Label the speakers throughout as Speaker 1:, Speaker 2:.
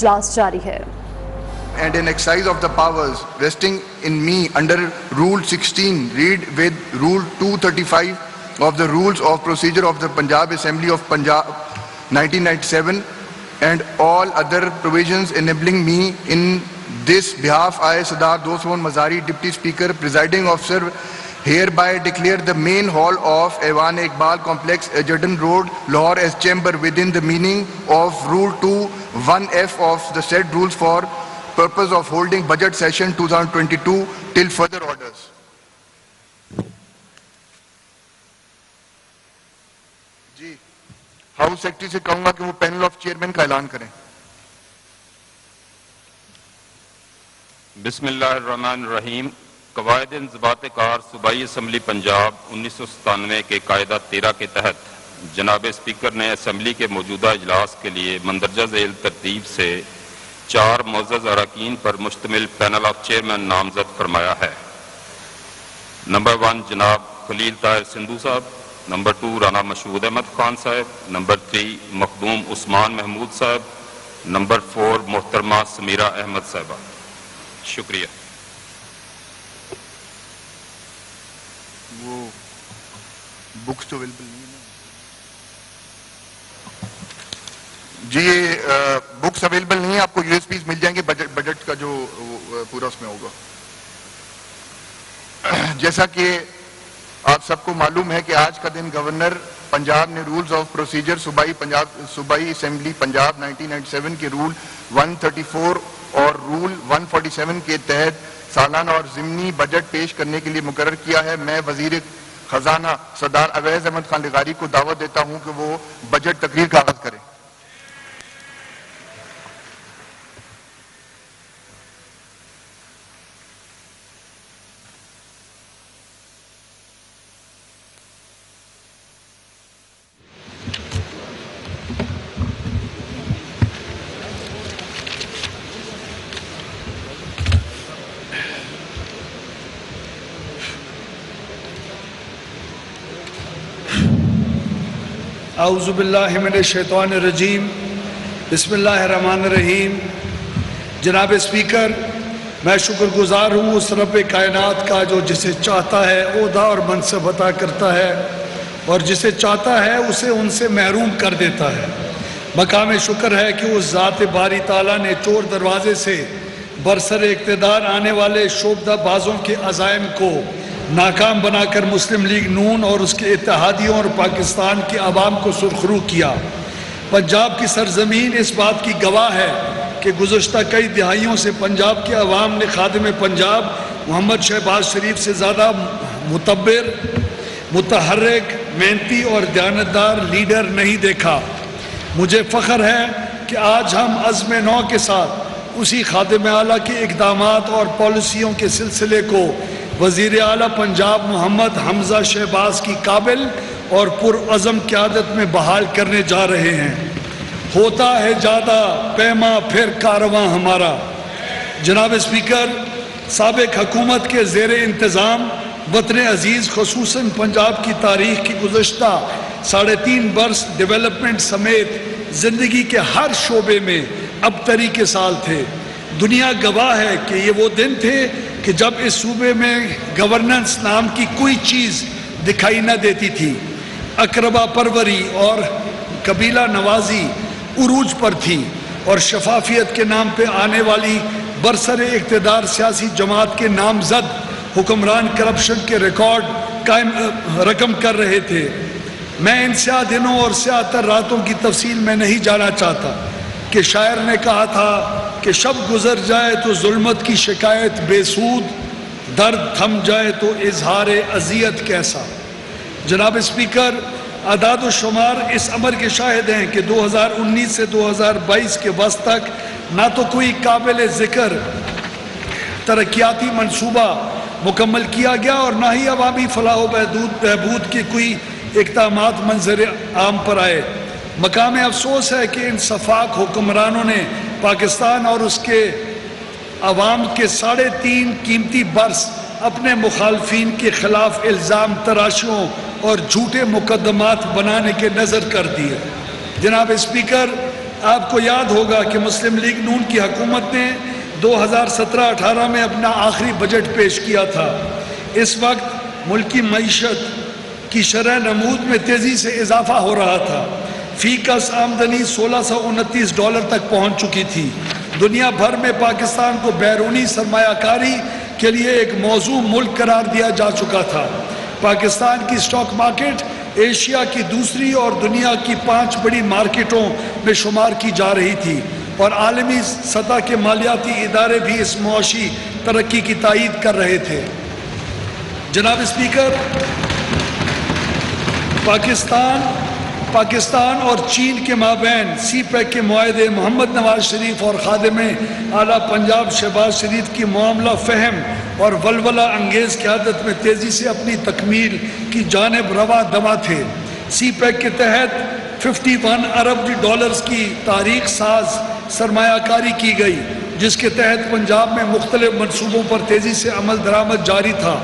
Speaker 1: اجلاس جاری ہے.
Speaker 2: And an exercise of the powers resting in me under Rule 16, read with Rule 235 of the Rules of Procedure of the Punjab Assembly of Punjab 1997 and all other provisions enabling me in this behalf, I, Sardar Dost Mohammad Mazari, Deputy Speaker, Presiding Officer, hereby declare the main hall of Aiwan Iqbal Complex, Edgerton Road, Lahore as chamber within the meaning of Rule 2(1)(f) of the said rules for purpose of holding budget session 2022 till further orders. G house secretary سے کہوں گا کہ وہ panel of chairman کا اعلان کریں.
Speaker 3: بسم اللہ الرحمن الرحیم. قواعد انضباط کار صوبائی اسمبلی پنجاب 1997 کے قاعدہ 13 کے تحت جناب اسپیکر نے اسمبلی کے موجودہ اجلاس کے لیے مندرجہ ذیل ترتیب سے 4 معزز اراکین پر مشتمل پینل آف چیئرمین نامزد فرمایا ہے. نمبر 1 جناب خلیل طاہر سندھو صاحب، نمبر 2 رانا مشہود احمد خان صاحب، نمبر 3 مخدوم عثمان محمود صاحب، نمبر 4 محترمہ سمیرہ احمد صاحبہ. شکریہ.
Speaker 2: وہ بکس تو اویلیبل نہیں ہے جی، بکس اویلیبل نہیں ہے. آپ کو یو ایس پیز مل جائیں گے بجٹ کا جو پورا اس میں ہوگا. جیسا کہ آپ سب کو معلوم ہے کہ آج کا دن گورنر پنجاب نے رولز آف پروسیجر صوبائی اسمبلی پنجاب 1997 کے رول 134 اور رول 147 کے تحت سالانہ اور ضمنی بجٹ پیش کرنے کے لیے مقرر کیا ہے. میں وزیر خزانہ سردار اویس احمد خان لغاری کو دعوت دیتا ہوں کہ وہ بجٹ تقریر کا آغاز کریں.
Speaker 4: اعوذ باللہ من الشیطان الرجیم. بسم اللہ الرحمن الرحیم. جناب اسپیکر، میں شکر گزار ہوں اس رب کائنات کا جو جسے چاہتا ہے عہدہ اور منصب عطا کرتا ہے اور جسے چاہتا ہے اسے ان سے محروم کر دیتا ہے. مقام شکر ہے کہ اس ذات باری تعالیٰ نے چور دروازے سے برسر اقتدار آنے والے شعبدہ بازوں کے عزائم کو ناکام بنا کر مسلم لیگ نون اور اس کے اتحادیوں اور پاکستان کے عوام کو سرخرو کیا. پنجاب کی سرزمین اس بات کی گواہ ہے کہ گزشتہ کئی دہائیوں سے پنجاب کے عوام نے خادم پنجاب محمد شہباز شریف سے زیادہ متبر، متحرک، محنتی اور دیانتدار لیڈر نہیں دیکھا. مجھے فخر ہے کہ آج ہم عزم نو کے ساتھ اسی خادم اعلیٰ کے اقدامات اور پالیسیوں کے سلسلے کو وزیر اعلیٰ پنجاب محمد حمزہ شہباز کی قابل اور پرعزم قیادت میں بحال کرنے جا رہے ہیں. ہوتا ہے زیادہ پیما پھر کارواں ہمارا. جناب اسپیکر، سابق حکومت کے زیر انتظام وطن عزیز خصوصاً پنجاب کی تاریخ کی گزشتہ 3.5 برس ڈیولپمنٹ سمیت زندگی کے ہر شعبے میں ابتری کے سال تھے. دنیا گواہ ہے کہ یہ وہ دن تھے کہ جب اس صوبے میں گورننس نام کی کوئی چیز دکھائی نہ دیتی تھی. اقربا پروری اور قبیلہ نوازی عروج پر تھی اور شفافیت کے نام پہ آنے والی برسر اقتدار سیاسی جماعت کے نامزد حکمران کرپشن کے ریکارڈ رقم کر رہے تھے. میں ان سیاہ دنوں اور سیاہ تر راتوں کی تفصیل میں نہیں جانا چاہتا کہ شاعر نے کہا تھا کہ شب گزر جائے تو ظلمت کی شکایت بے سود، درد تھم جائے تو اظہار اذیت کیسا. جناب اسپیکر، اعداد و شمار اس امر کے شاہد ہیں کہ 2019 سے 2022 کے وسط تک نہ تو کوئی قابل ذکر ترقیاتی منصوبہ مکمل کیا گیا اور نہ ہی عوامی فلاح و بہبود کے کوئی اقدامات منظر عام پر آئے. مقام افسوس ہے کہ ان سفاک حکمرانوں نے پاکستان اور اس کے عوام کے 3.5 قیمتی برس اپنے مخالفین کے خلاف الزام تراشیوں اور جھوٹے مقدمات بنانے کے نظر کر دیے. جناب اسپیکر، آپ کو یاد ہوگا کہ مسلم لیگ نون کی حکومت نے 2017-18 میں اپنا آخری بجٹ پیش کیا تھا۔ اس وقت ملکی معیشت کی شرح نمود میں تیزی سے اضافہ ہو رہا تھا۔ فی کس آمدنی $1629 تک پہنچ چکی تھی۔ دنیا بھر میں پاکستان کو بیرونی سرمایہ کاری کے لیے ایک موزوں ملک قرار دیا جا چکا تھا۔ پاکستان کی اسٹاک مارکیٹ ایشیا کی دوسری اور دنیا کی 5 بڑی مارکیٹوں میں شمار کی جا رہی تھی، اور عالمی سطح کے مالیاتی ادارے بھی اس معاشی ترقی کی تائید کر رہے تھے۔ جناب اسپیکر، پاکستان اور چین کے مابین سی پیک کے معاہدے محمد نواز شریف اور خادم اعلیٰ پنجاب شہباز شریف کی معاملہ فہم اور ولولہ انگیز قیادت میں تیزی سے اپنی تکمیل کی جانب رواں دواں تھے۔ سی پیک کے تحت $51 ارب کی تاریخ ساز سرمایہ کاری کی گئی، جس کے تحت پنجاب میں مختلف منصوبوں پر تیزی سے عمل درآمد جاری تھا۔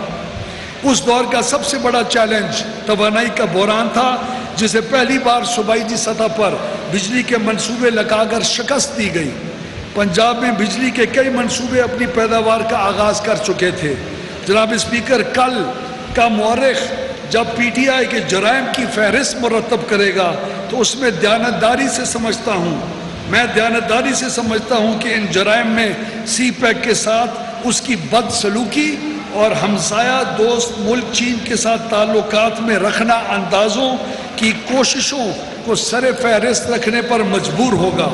Speaker 4: اس دور کا سب سے بڑا چیلنج توانائی کا بحران تھا، جسے پہلی بار صوبائی سطح پر بجلی کے منصوبے لگا کر شکست دی گئی۔ پنجاب میں بجلی کے کئی منصوبے اپنی پیداوار کا آغاز کر چکے تھے۔ جناب اسپیکر، کل کا مورخ جب پی ٹی آئی کے جرائم کی فہرست مرتب کرے گا تو اس میں دیانتداری سے سمجھتا ہوں کہ ان جرائم میں سی پیک کے ساتھ اس کی بد سلوکی اور ہمسایہ دوست ملک چین کے ساتھ تعلقات میں رکھنا اندازوں کی کوششوں کو سر فہرست رکھنے پر مجبور ہوگا۔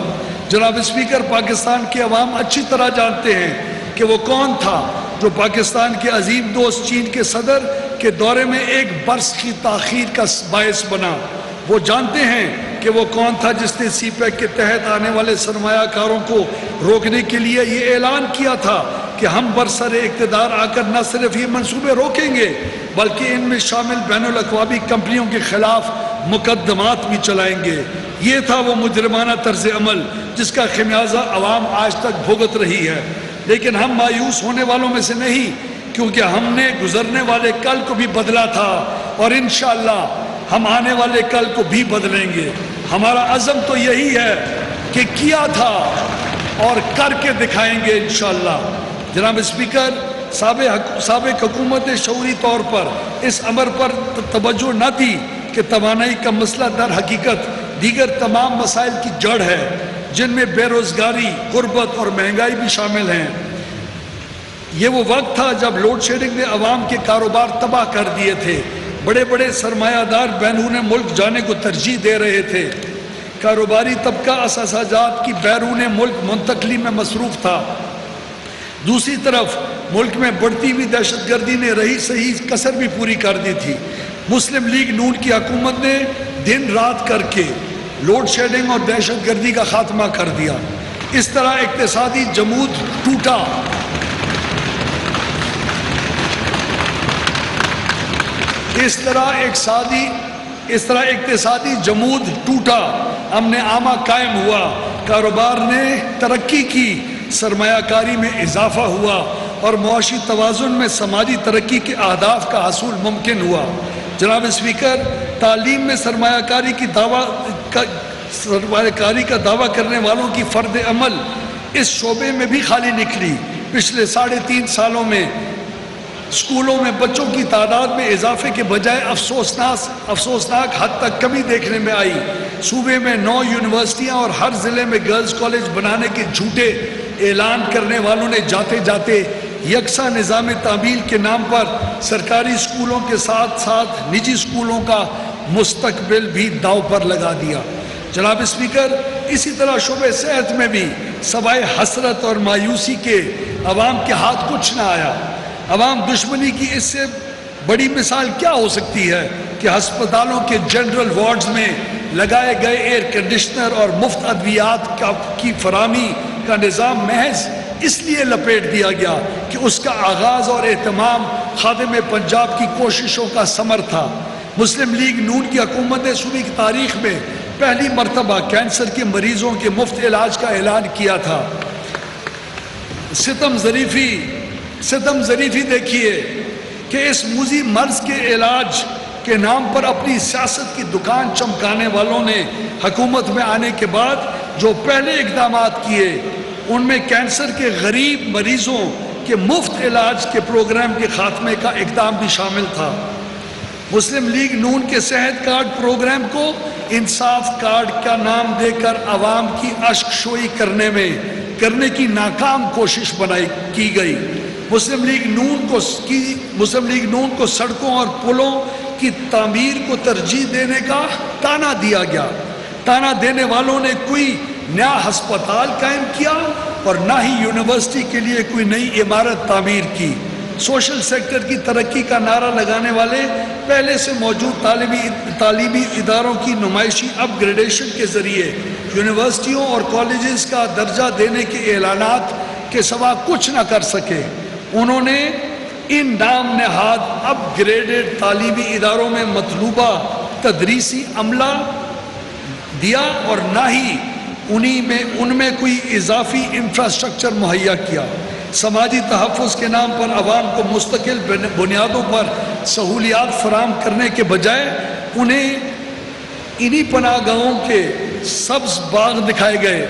Speaker 4: جناب اسپیکر، پاکستان کے عوام اچھی طرح جانتے ہیں کہ وہ کون تھا جو پاکستان کے عظیم دوست چین کے صدر کے دورے میں 1 برس کی تاخیر کا باعث بنا۔ وہ جانتے ہیں کہ وہ کون تھا جس نے سی پیک کے تحت آنے والے سرمایہ کاروں کو روکنے کے لیے یہ اعلان کیا تھا کہ ہم برسر اقتدار آ کر نہ صرف یہ منصوبے روکیں گے بلکہ ان میں شامل بین الاقوامی کمپنیوں کے خلاف مقدمات بھی چلائیں گے۔ یہ تھا وہ مجرمانہ طرز عمل جس کا خمیازہ عوام آج تک بھگت رہی ہے، لیکن ہم مایوس ہونے والوں میں سے نہیں، کیونکہ ہم نے گزرنے والے کل کو بھی بدلا تھا اور انشاءاللہ ہم آنے والے کل کو بھی بدلیں گے۔ ہمارا عزم تو یہی ہے کہ کیا تھا اور کر کے دکھائیں گے انشاءاللہ۔ جناب اسپیکر، سابق حکومت نے شعوری طور پر اس امر پر توجہ نہ دی کہ توانائی کا مسئلہ در حقیقت دیگر تمام مسائل کی جڑ ہے، جن میں بے روزگاری، غربت اور مہنگائی بھی شامل ہیں۔ یہ وہ وقت تھا جب لوڈ شیڈنگ نے عوام کے کاروبار تباہ کر دیے تھے۔ بڑے بڑے سرمایہ دار بیرون ملک جانے کو ترجیح دے رہے تھے۔ کاروباری طبقہ اثاثہ جات کی بیرون ملک منتقلی میں مصروف تھا۔ دوسری طرف ملک میں بڑھتی ہوئی دہشت گردی نے رہی صحیح کسر بھی پوری کر دی تھی۔ مسلم لیگ نون کی حکومت نے دن رات کر کے لوڈ شیڈنگ اور دہشت گردی کا خاتمہ کر دیا۔ اس طرح اقتصادی جمود ٹوٹا۔ اس طرح اقتصادی جمود ٹوٹا، امن عامہ قائم ہوا، کاروبار نے ترقی کی، سرمایہ کاری میں اضافہ ہوا اور معاشی توازن میں سماجی ترقی کے اہداف کا حصول ممکن ہوا۔ جناب اسپیکر، تعلیم میں سرمایہ کاری کا دعویٰ کرنے والوں کی فرد عمل اس شعبے میں بھی خالی نکلی۔ پچھلے 3.5 سالوں میں اسکولوں میں بچوں کی تعداد میں اضافے کے بجائے افسوسناک حد تک کمی دیکھنے میں آئی۔ صوبے میں 9 یونیورسٹیاں اور ہر ضلع میں گرلز کالج بنانے کے جھوٹے اعلان کرنے والوں نے جاتے جاتے یکساں نظام تعمیل کے نام پر سرکاری اسکولوں کے ساتھ ساتھ نجی اسکولوں کا مستقبل بھی داؤ پر لگا دیا۔ جناب اسپیکر، اسی طرح شعبہ صحت میں بھی سوائے حسرت اور مایوسی کے عوام کے ہاتھ کچھ نہ آیا۔ عوام دشمنی کی اس سے بڑی مثال کیا ہو سکتی ہے کہ ہسپتالوں کے جنرل وارڈز میں لگائے گئے ایئر کنڈیشنر اور مفت ادویات کی فراہمی کا نظام محض اس لیے لپیٹ دیا گیا کہ اس کا آغاز اور اہتمام خادم پنجاب کی کوششوں کا ثمر تھا۔ مسلم لیگ نون کی حکومت نے صوبے کی تاریخ میں پہلی مرتبہ کینسر کے مریضوں کے مفت علاج کا اعلان کیا تھا۔ ستم ظریفی دیکھیے کہ اس موذی مرض کے علاج کے نام پر اپنی سیاست کی دکان چمکانے والوں نے حکومت میں آنے کے بعد جو پہلے اقدامات کیے ان میں کینسر کے غریب مریضوں کے مفت علاج کے پروگرام کے خاتمے کا اقدام بھی شامل تھا۔ مسلم لیگ نون کے صحت کارڈ پروگرام کو انصاف کارڈ کا نام دے کر عوام کی اشک شوئی کرنے کی ناکام کوشش کی گئی۔ مسلم لیگ نون کو سڑکوں اور پلوں کی تعمیر کو ترجیح دینے کا تانا دیا گیا۔ تانا دینے والوں نے کوئی نیا ہسپتال قائم کیا اور نہ ہی یونیورسٹی کے لیے کوئی نئی عمارت تعمیر کی۔ سوشل سیکٹر کی ترقی کا نعرہ لگانے والے پہلے سے موجود تعلیمی اداروں کی نمائشی اپ گریڈیشن کے ذریعے یونیورسٹیوں اور کالجز کا درجہ دینے کے اعلانات کے سوا کچھ نہ کر سکے۔ انہوں نے ان نام نہاد اپ گریڈڈ تعلیمی اداروں میں مطلوبہ تدریسی عملہ دیا اور نہ ہی ان میں کوئی اضافی انفراسٹرکچر مہیا کیا۔ سماجی تحفظ کے نام پر عوام کو مستقل بنیادوں پر سہولیات فراہم کرنے کے بجائے انہیں انہی پناہ گاہوں کے سبز باغ دکھائے گئے۔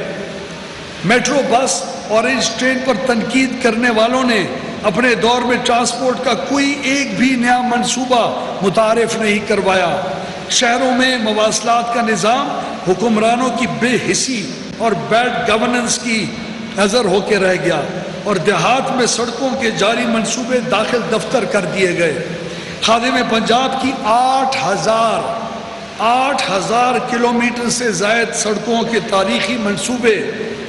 Speaker 4: میٹرو بس اورنج ٹرین پر تنقید کرنے والوں نے اپنے دور میں ٹرانسپورٹ کا کوئی ایک بھی نیا منصوبہ متعارف نہیں کروایا۔ شہروں میں مواصلات کا نظام حکمرانوں کی بے حسی اور بیڈ گورننس کی نظر ہو کے رہ گیا اور دیہات میں سڑکوں کے جاری منصوبے داخل دفتر کر دیے گئے۔ خادم پنجاب کی 8,000 کلومیٹر سے زائد سڑکوں کے تاریخی منصوبے،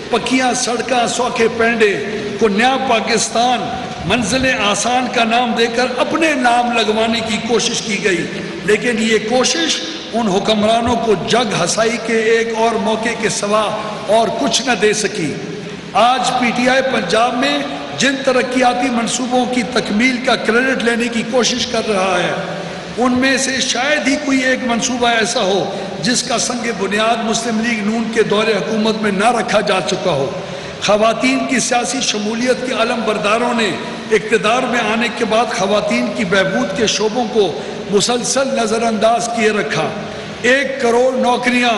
Speaker 4: پکیاں سڑکاں، سوکھے پینڈے کو نیا پاکستان منزل آسان کا نام دے کر اپنے نام لگوانے کی کوشش کی گئی، لیکن یہ کوشش ان حکمرانوں کو جگ ہسائی کے ایک اور موقع کے سوا اور کچھ نہ دے سکی۔ آج پی ٹی آئی پنجاب میں جن ترقیاتی منصوبوں کی تکمیل کا کریڈٹ لینے کی کوشش کر رہا ہے ان میں سے شاید ہی کوئی ایک منصوبہ ایسا ہو جس کا سنگ بنیاد مسلم لیگ نون کے دور حکومت میں نہ رکھا جا چکا ہو۔ خواتین کی سیاسی شمولیت کے علم برداروں نے اقتدار میں آنے کے بعد خواتین کی بہبود کے شعبوں کو مسلسل نظر انداز کیے رکھا۔ 1 کروڑ نوکریاں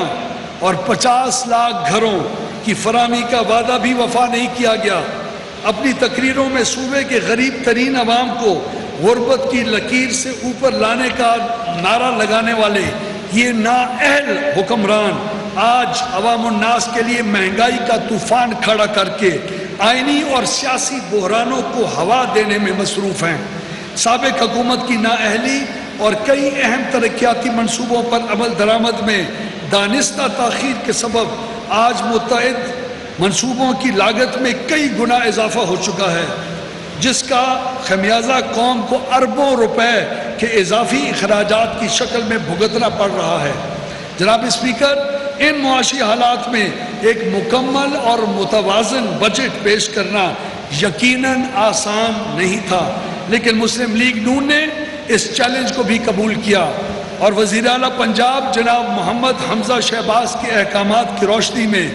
Speaker 4: اور 50 لاکھ گھروں کی فراہمی کا وعدہ بھی وفا نہیں کیا گیا۔ اپنی تقریروں میں صوبے کے غریب ترین عوام کو غربت کی لکیر سے اوپر لانے کا نعرہ لگانے والے یہ نااہل حکمران آج عوام الناس کے لیے مہنگائی کا طوفان کھڑا کر کے آئینی اور سیاسی بحرانوں کو ہوا دینے میں مصروف ہیں۔ سابق حکومت کی نااہلی اور کئی اہم ترقیاتی منصوبوں پر عمل درآمد میں دانستہ تاخیر کے سبب آج متعدد منصوبوں کی لاگت میں کئی گنا اضافہ ہو چکا ہے، جس کا خمیازہ قوم کو اربوں روپے کے اضافی اخراجات کی شکل میں بھگتنا پڑ رہا ہے۔ جناب اسپیکر، ان معاشی حالات میں ایک مکمل اور متوازن بجٹ پیش کرنا یقیناً آسان نہیں تھا، لیکن مسلم لیگ نون نے اس چیلنج کو بھی قبول کیا اور وزیر اعلیٰ پنجاب جناب محمد حمزہ شہباز کے احکامات کی روشنی میں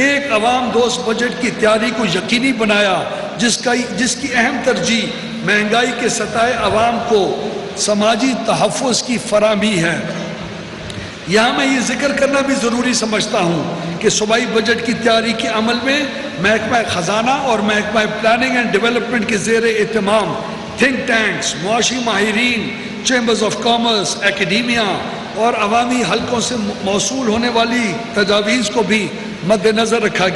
Speaker 4: ایک عوام دوست بجٹ کی تیاری کو یقینی بنایا، جس کی اہم ترجیح مہنگائی کے ستائے عوام کو سماجی تحفظ کی فراہمی ہے۔ یہاں میں یہ ذکر کرنا بھی ضروری سمجھتا ہوں کہ صوبائی بجٹ کی تیاری کے عمل میں محکمہ خزانہ اور محکمہ پلاننگ اینڈ ڈیولپمنٹ کے زیر اہتمام تھنک ٹینکس، معاشی ماہرین، چیمبرز آف کامرس، اکیڈیمیا اور عوامی حلقوں سے موصول ہونے والی تجاویز کو بھی مد نظر رکھا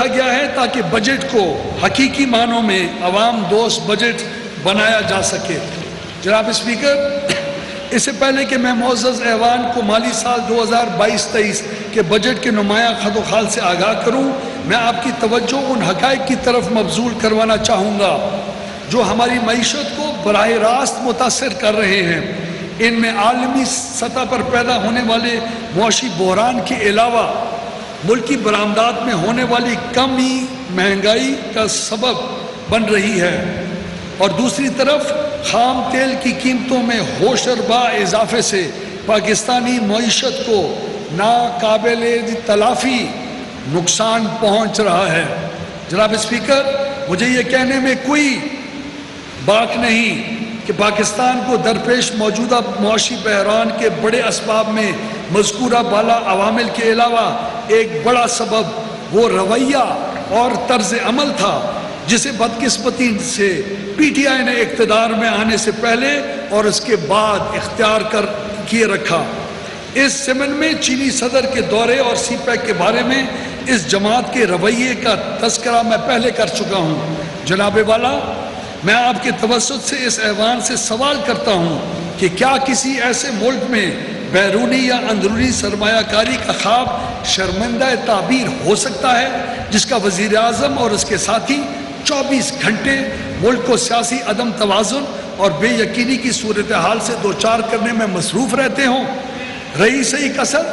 Speaker 4: گیا ہے تاکہ بجٹ کو حقیقی معنوں میں عوام دوست بجٹ بنایا جا سکے۔ جناب اسپیکر، اس سے پہلے کہ میں معزز ایوان کو مالی سال 2022-23 کے بجٹ کے نمایاں خد و خال سے آگاہ کروں، میں آپ کی توجہ ان حقائق کی طرف مبذول کروانا چاہوں گا جو ہماری معیشت کو براہ راست متاثر کر رہے ہیں۔ ان میں عالمی سطح پر پیدا ہونے والے معاشی بحران کے علاوہ ملکی برآمدات میں ہونے والی کمی مہنگائی کا سبب بن رہی ہے، اور دوسری طرف خام تیل کی قیمتوں میں ہوشربا اضافے سے پاکستانی معیشت کو ناقابل تلافی نقصان پہنچ رہا ہے۔ جناب اسپیکر، مجھے یہ کہنے میں کوئی باک نہیں کہ پاکستان کو درپیش موجودہ معاشی بحران کے بڑے اسباب میں مذکورہ بالا عوامل کے علاوہ ایک بڑا سبب وہ رویہ اور طرز عمل تھا جسے بدقسمتی سے پی ٹی آئی نے اقتدار میں آنے سے پہلے اور اس کے بعد اختیار کیے رکھا۔ اس ضمن میں چینی صدر کے دورے اور سی پیک کے بارے میں اس جماعت کے رویے کا تذکرہ میں پہلے کر چکا ہوں۔ جناب والا، میں آپ کے توسط سے اس ایوان سے سوال کرتا ہوں کہ کیا کسی ایسے ملک میں بیرونی یا اندرونی سرمایہ کاری کا خواب شرمندہ تعبیر ہو سکتا ہے جس کا وزیر اعظم اور اس کے ساتھی 24 گھنٹے ملک کو سیاسی عدم توازن اور بے یقینی کی صورتحال سے دوچار کرنے میں مصروف رہتے ہوں؟ رہی صحیح کسر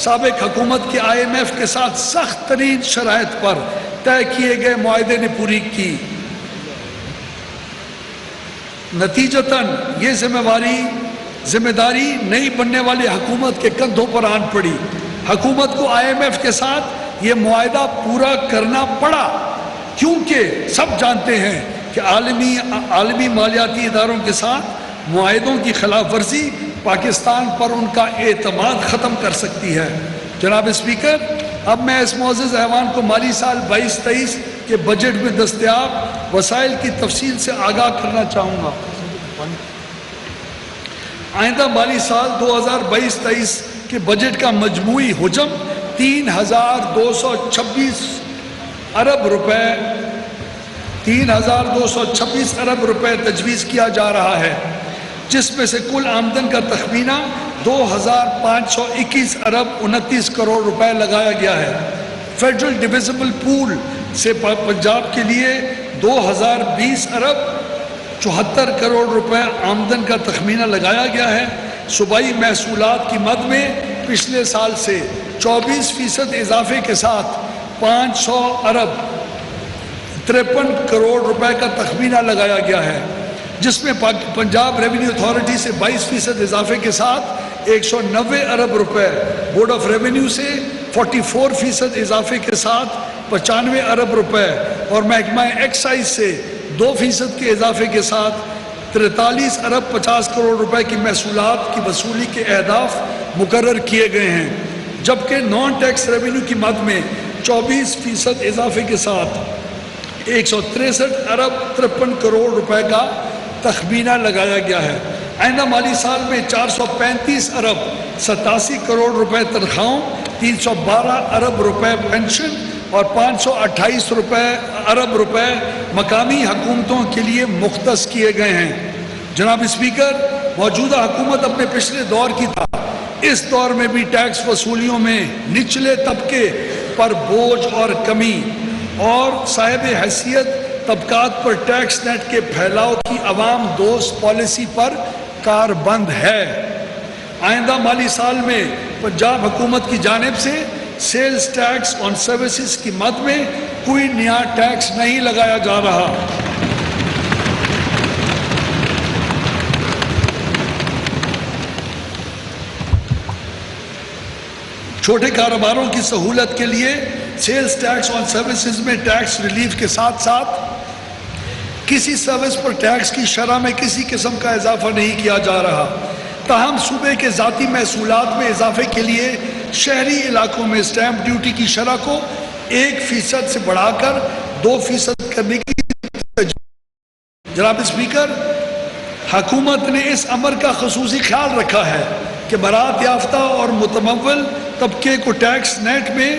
Speaker 4: سابق حکومت کے آئی ایم ایف کے ساتھ سخت ترین شرائط پر طے کیے گئے معاہدے نے پوری کی۔ نتیجتاً یہ ذمہ داری نئی بننے والی حکومت کے کندھوں پر آن پڑی۔ حکومت کو آئی ایم ایف کے ساتھ یہ معاہدہ پورا کرنا پڑا کیونکہ سب جانتے ہیں کہ عالمی مالیاتی اداروں کے ساتھ معاہدوں کی خلاف ورزی پاکستان پر ان کا اعتماد ختم کر سکتی ہے۔ جناب اسپیکر، اب میں اس معزز ایوان کو مالی سال 22-23 کے بجٹ میں دستیاب وسائل کی تفصیل سے آگاہ کرنا چاہوں گا۔ آئندہ مالی سال 2022-23 کے بجٹ کا مجموعی حجم 3,226 ارب روپے تجویز کیا جا رہا ہے، جس میں سے کل آمدن کا تخمینہ 2,521 ارب 29 کروڑ روپے لگایا گیا ہے۔ فیڈرل ڈویزبل پول سے پنجاب کے لیے 2,020 ارب 74 کروڑ روپے آمدن کا تخمینہ لگایا گیا ہے۔ صوبائی محصولات کی مد میں پچھلے سال سے 24% اضافے کے ساتھ 500 ارب 53 کروڑ روپے کا تخمینہ لگایا گیا ہے، جس میں پنجاب ریونیو اتھارٹی سے 22% اضافے کے ساتھ 190 ارب روپے، بورڈ آف ریونیو سے 44% اضافے کے ساتھ 95 ارب روپے اور محکمہ ایکسائز سے 2% کے اضافے کے ساتھ 43 ارب 50 کروڑ روپے کی محصولات کی وصولی کے اہداف مقرر کیے گئے ہیں، جبکہ نان ٹیکس ریونیو کی مد میں 24% اضافے کے ساتھ 163 ارب 53 کروڑ روپے کا تخمینہ لگایا گیا ہے۔ آئندہ مالی سال میں 435 ارب 87 کروڑ روپے تنخواہوں، 312 ارب روپے پینشن اور 528 ارب روپے مقامی حکومتوں کے لیے مختص کیے گئے ہیں۔ جناب اسپیکر، موجودہ حکومت اپنے پچھلے دور کی تھا، اس دور میں بھی ٹیکس وصولیوں میں نچلے طبقے پر بوجھ اور کمی اور صاحب حیثیت طبقات پر ٹیکس نیٹ کے پھیلاؤ کی عوام دوست پالیسی پر کاربند ہے۔ آئندہ مالی سال میں پنجاب حکومت کی جانب سے سیلز ٹیکس آن سروسز کی مد میں کوئی نیا ٹیکس نہیں لگایا جا رہا۔ چھوٹے کاروباروں کی سہولت کے لیے سیلز ٹیکس آن سروسز میں ٹیکس ریلیف کے ساتھ ساتھ کسی سروس پر ٹیکس کی شرح میں کسی قسم کا اضافہ نہیں کیا جا رہا۔ تاہم صوبے کے ذاتی محصولات میں اضافے کے لیے شہری علاقوں میں اسٹیمپ ڈیوٹی کی شرح کو 1% سے بڑھا کر 2% کرنے کی تجویز۔ جناب اسپیکر، حکومت نے اس امر کا خصوصی خیال رکھا ہے کہ برات یافتہ اور متمول طبقے کو ٹیکس نیٹ میں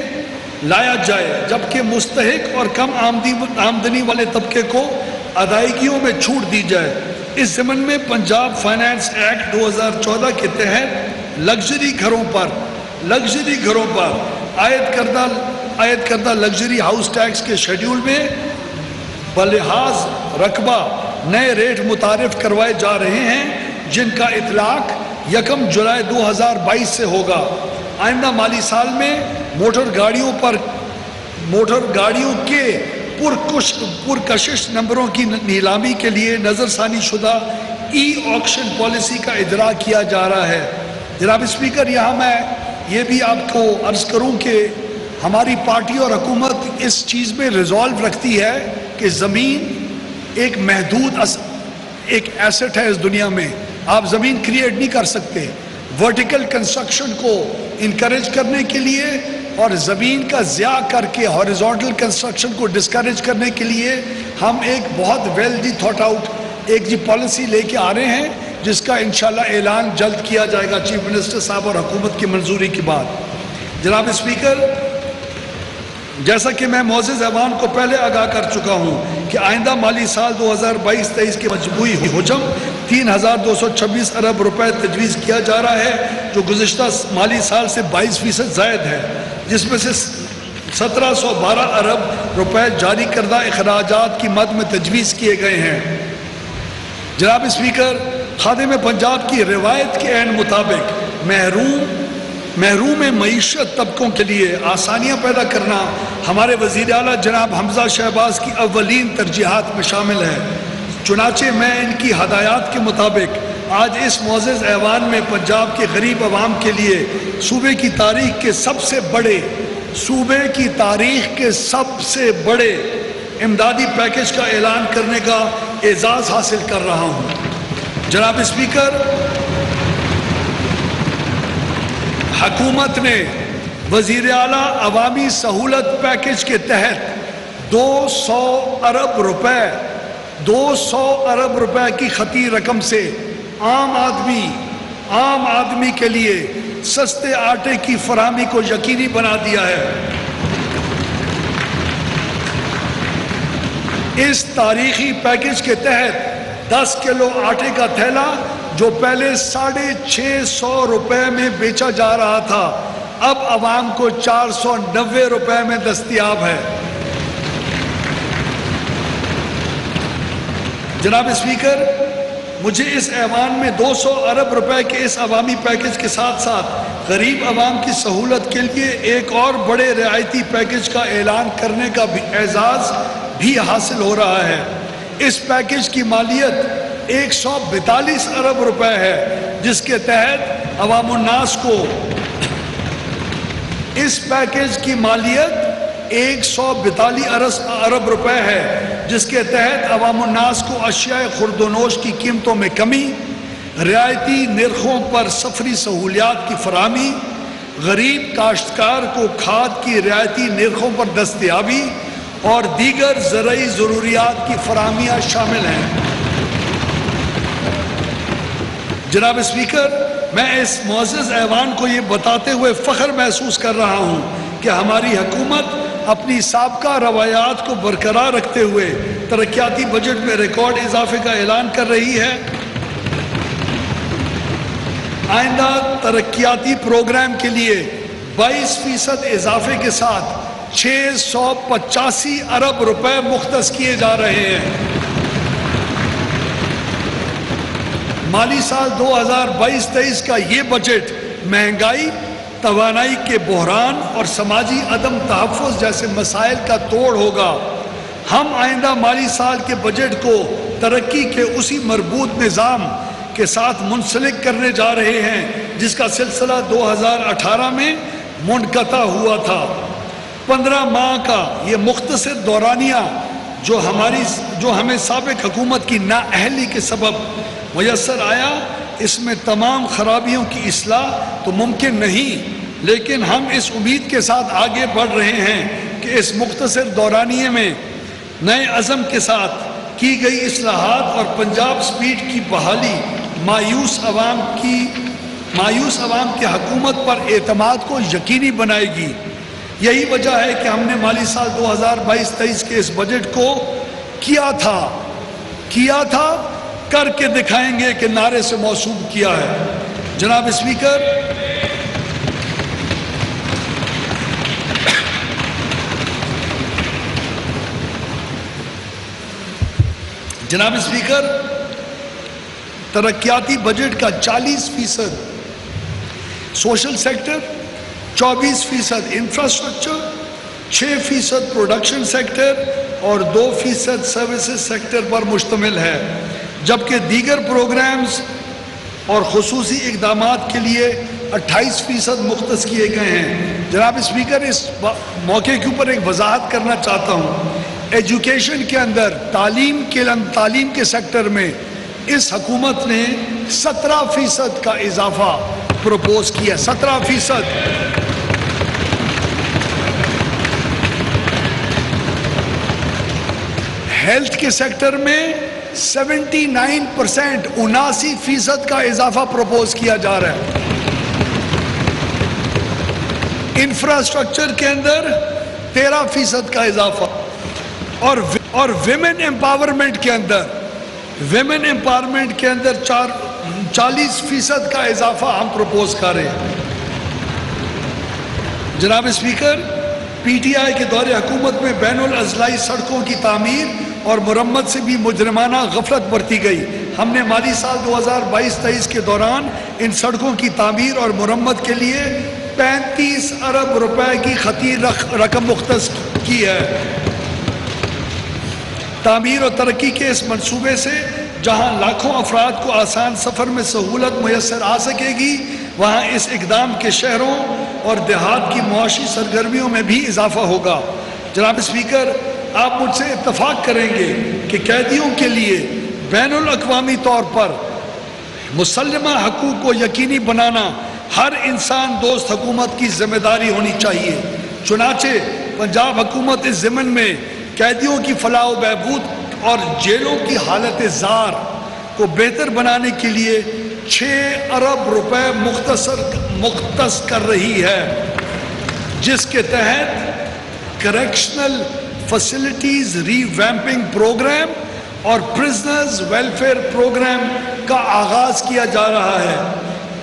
Speaker 4: لایا جائے، جبکہ مستحق اور کم آمدنی والے طبقے کو ادائیگیوں میں چھوٹ دی جائے۔ اس ضمن میں پنجاب فائنانس ایکٹ 2014 کے تحت لگژری گھروں پر عائد کردہ لگژری ہاؤس ٹیکس کے شیڈیول میں بلحاظ رقبہ نئے ریٹ متعارف کروائے جا رہے ہیں، جن کا اطلاق 1 جولائی 2022 سے ہوگا۔ آئندہ مالی سال میں موٹر گاڑیوں کے پرکشش نمبروں کی نیلامی کے لیے نظر ثانی شدہ ای آکشن پالیسی کا اجرا کیا جا رہا ہے۔ جناب اسپیکر، یہاں میں یہ بھی آپ کو عرض کروں کہ ہماری پارٹی اور حکومت اس چیز میں ریزالو رکھتی ہے کہ زمین ایک ایک ایسٹ ہے اس دنیا میں. آپ زمین کریٹ نہیں کر سکتے. ورٹیکل کنسٹرکشن کو انکریج کرنے کے لیے اور زمین کا ضیاع کر کے ہاریزونٹل کنسٹرکشن کو ڈسکریج کرنے کے لیے ہم ایک بہت ویل تھاٹ آؤٹ ایک پالیسی لے کے آ رہے ہیں, جس کا انشاءاللہ اعلان جلد کیا جائے گا چیف منسٹر صاحب اور حکومت کی منظوری کے بعد. جناب اسپیکر, جیسا کہ میں معزز ایوان کو پہلے آگاہ کر چکا ہوں کہ آئندہ مالی سال 2022-23 کے مجموعی حجم 3,226 ارب روپے تجویز کیا جا رہا ہے, جو گزشتہ مالی سال سے 22% زائد ہے, جس میں سے 1,712 ارب روپے جاری کردہ اخراجات کی مد میں تجویز کیے گئے ہیں. جناب اسپیکر, خادم پنجاب کی روایت کے عین مطابق محروم معیشت طبقوں کے لیے آسانیاں پیدا کرنا ہمارے وزیر اعلیٰ جناب حمزہ شہباز کی اولین ترجیحات میں شامل ہے. چنانچہ میں ان کی ہدایات کے مطابق آج اس معزز ایوان میں پنجاب کے غریب عوام کے لیے صوبے کی تاریخ کے سب سے بڑے امدادی پیکج کا اعلان کرنے کا اعزاز حاصل کر رہا ہوں. جناب اسپیکر, حکومت نے وزیر اعلیٰ عوامی سہولت پیکج کے تحت 200 ارب روپے کی خطی رقم سے عام آدمی کے لیے سستے آٹے کی فراہمی کو یقینی بنا دیا ہے. اس تاریخی پیکج کے تحت 10 کلو آٹے کا تھیلا جو پہلے 650 روپے میں بیچا جا رہا تھا, اب عوام کو 490 روپے میں دستیاب ہے. جناب اسپیکر, مجھے اس ایوان میں 200 ارب روپے کے اس عوامی پیکج کے ساتھ ساتھ غریب عوام کی سہولت کے لیے ایک اور بڑے رعایتی پیکج کا اعلان کرنے کا اعزاز بھی حاصل ہو رہا ہے. اس پیکج کی مالیت 142 ارب روپے ہے, جس کے تحت عوام الناس کو اس پیکج کی مالیت 142 ارب روپے ہے, جس کے تحت عوام الناس کو اشیاء خرد و نوش کی قیمتوں میں کمی, رعایتی نرخوں پر سفری سہولیات کی فراہمی, غریب کاشتکار کو کھاد کی رعایتی نرخوں پر دستیابی اور دیگر زرعی ضروریات کی فراہمیاں شامل ہیں. جناب اسپیکر, میں اس معزز ایوان کو یہ بتاتے ہوئے فخر محسوس کر رہا ہوں کہ ہماری حکومت اپنی سابقہ روایات کو برقرار رکھتے ہوئے ترقیاتی بجٹ میں ریکارڈ اضافے کا اعلان کر رہی ہے. آئندہ ترقیاتی پروگرام کے لیے 22% اضافے کے ساتھ 685 ارب روپے مختص کیے جا رہے ہیں. مالی سال 2022-23 کا یہ بجٹ مہنگائی, توانائی کے بحران اور سماجی عدم تحفظ جیسے مسائل کا توڑ ہوگا. ہم آئندہ مالی سال کے بجٹ کو ترقی کے اسی مربوط نظام کے ساتھ منسلک کرنے جا رہے ہیں جس کا سلسلہ 2018 میں منقطع ہوا تھا. 15 ماہ کا یہ مختصر دورانیہ جو ہمیں سابق حکومت کی نااہلی کے سبب میسر آیا, اس میں تمام خرابیوں کی اصلاح تو ممکن نہیں, لیکن ہم اس امید کے ساتھ آگے بڑھ رہے ہیں کہ اس مختصر دورانیے میں نئے عزم کے ساتھ کی گئی اصلاحات اور پنجاب سپیڈ کی بحالی مایوس عوام کی حکومت پر اعتماد کو یقینی بنائے گی. یہی وجہ ہے کہ ہم نے مالی سال 2022-23 کے اس بجٹ کو کیا تھا کر کے دکھائیں گے کہ نعرے سے موصوب کیا ہے. جناب اسپیکر, ترقیاتی بجٹ کا 40% social sector, 24% infrastructure, 6% production sector اور 2% سروسز سیکٹر پر مشتمل ہے, جبکہ دیگر پروگرامز اور خصوصی اقدامات کے لیے 28% مختص کیے گئے ہیں. جناب اسپیکر, اس موقع کے اوپر ایک وضاحت کرنا چاہتا ہوں. ایجوکیشن کے اندر تعلیم کے سیکٹر میں اس حکومت نے 17% کا اضافہ پروپوز کیا. 17%. ہیلتھ کے سیکٹر میں 79%، 79% کا اضافہ پروپوز کیا جا رہا ہے. انفراسٹرکچر کے اندر 13% کا اضافہ، اور ویمن امپاورمنٹ کے اندر 40% کا اضافہ ہم پروپوز کر رہے ہیں. جناب اسپیکر، پی ٹی آئی کے دور حکومت میں بین الاضلاعی سڑکوں کی تعمیر اور مرمت سے بھی مجرمانہ غفلت برتی گئی. ہم نے مالی سال 2022-23 کے دوران ان سڑکوں کی تعمیر اور مرمت کے لیے 35 ارب روپے کی خطیر رقم مختص کی ہے. تعمیر و ترقی کے اس منصوبے سے جہاں لاکھوں افراد کو آسان سفر میں سہولت میسر آ سکے گی، وہاں اس اقدام کے شہروں اور دیہات کی معاشی سرگرمیوں میں بھی اضافہ ہوگا. جناب اسپیکر، آپ مجھ سے اتفاق کریں گے کہ قیدیوں کے لیے بین الاقوامی طور پر مسلمہ حقوق کو یقینی بنانا ہر انسان دوست حکومت کی ذمہ داری ہونی چاہیے. چنانچہ پنجاب حکومت اس ضمن میں قیدیوں کی فلاح و بہبود اور جیلوں کی حالت زار کو بہتر بنانے کے لیے 6 ارب روپے مختص کر رہی ہے، جس کے تحت کریکشنل فیسلٹیز ری ویمپنگ پروگرام اور پرزنرز ویلفیئر پروگرام کا آغاز کیا جا رہا ہے.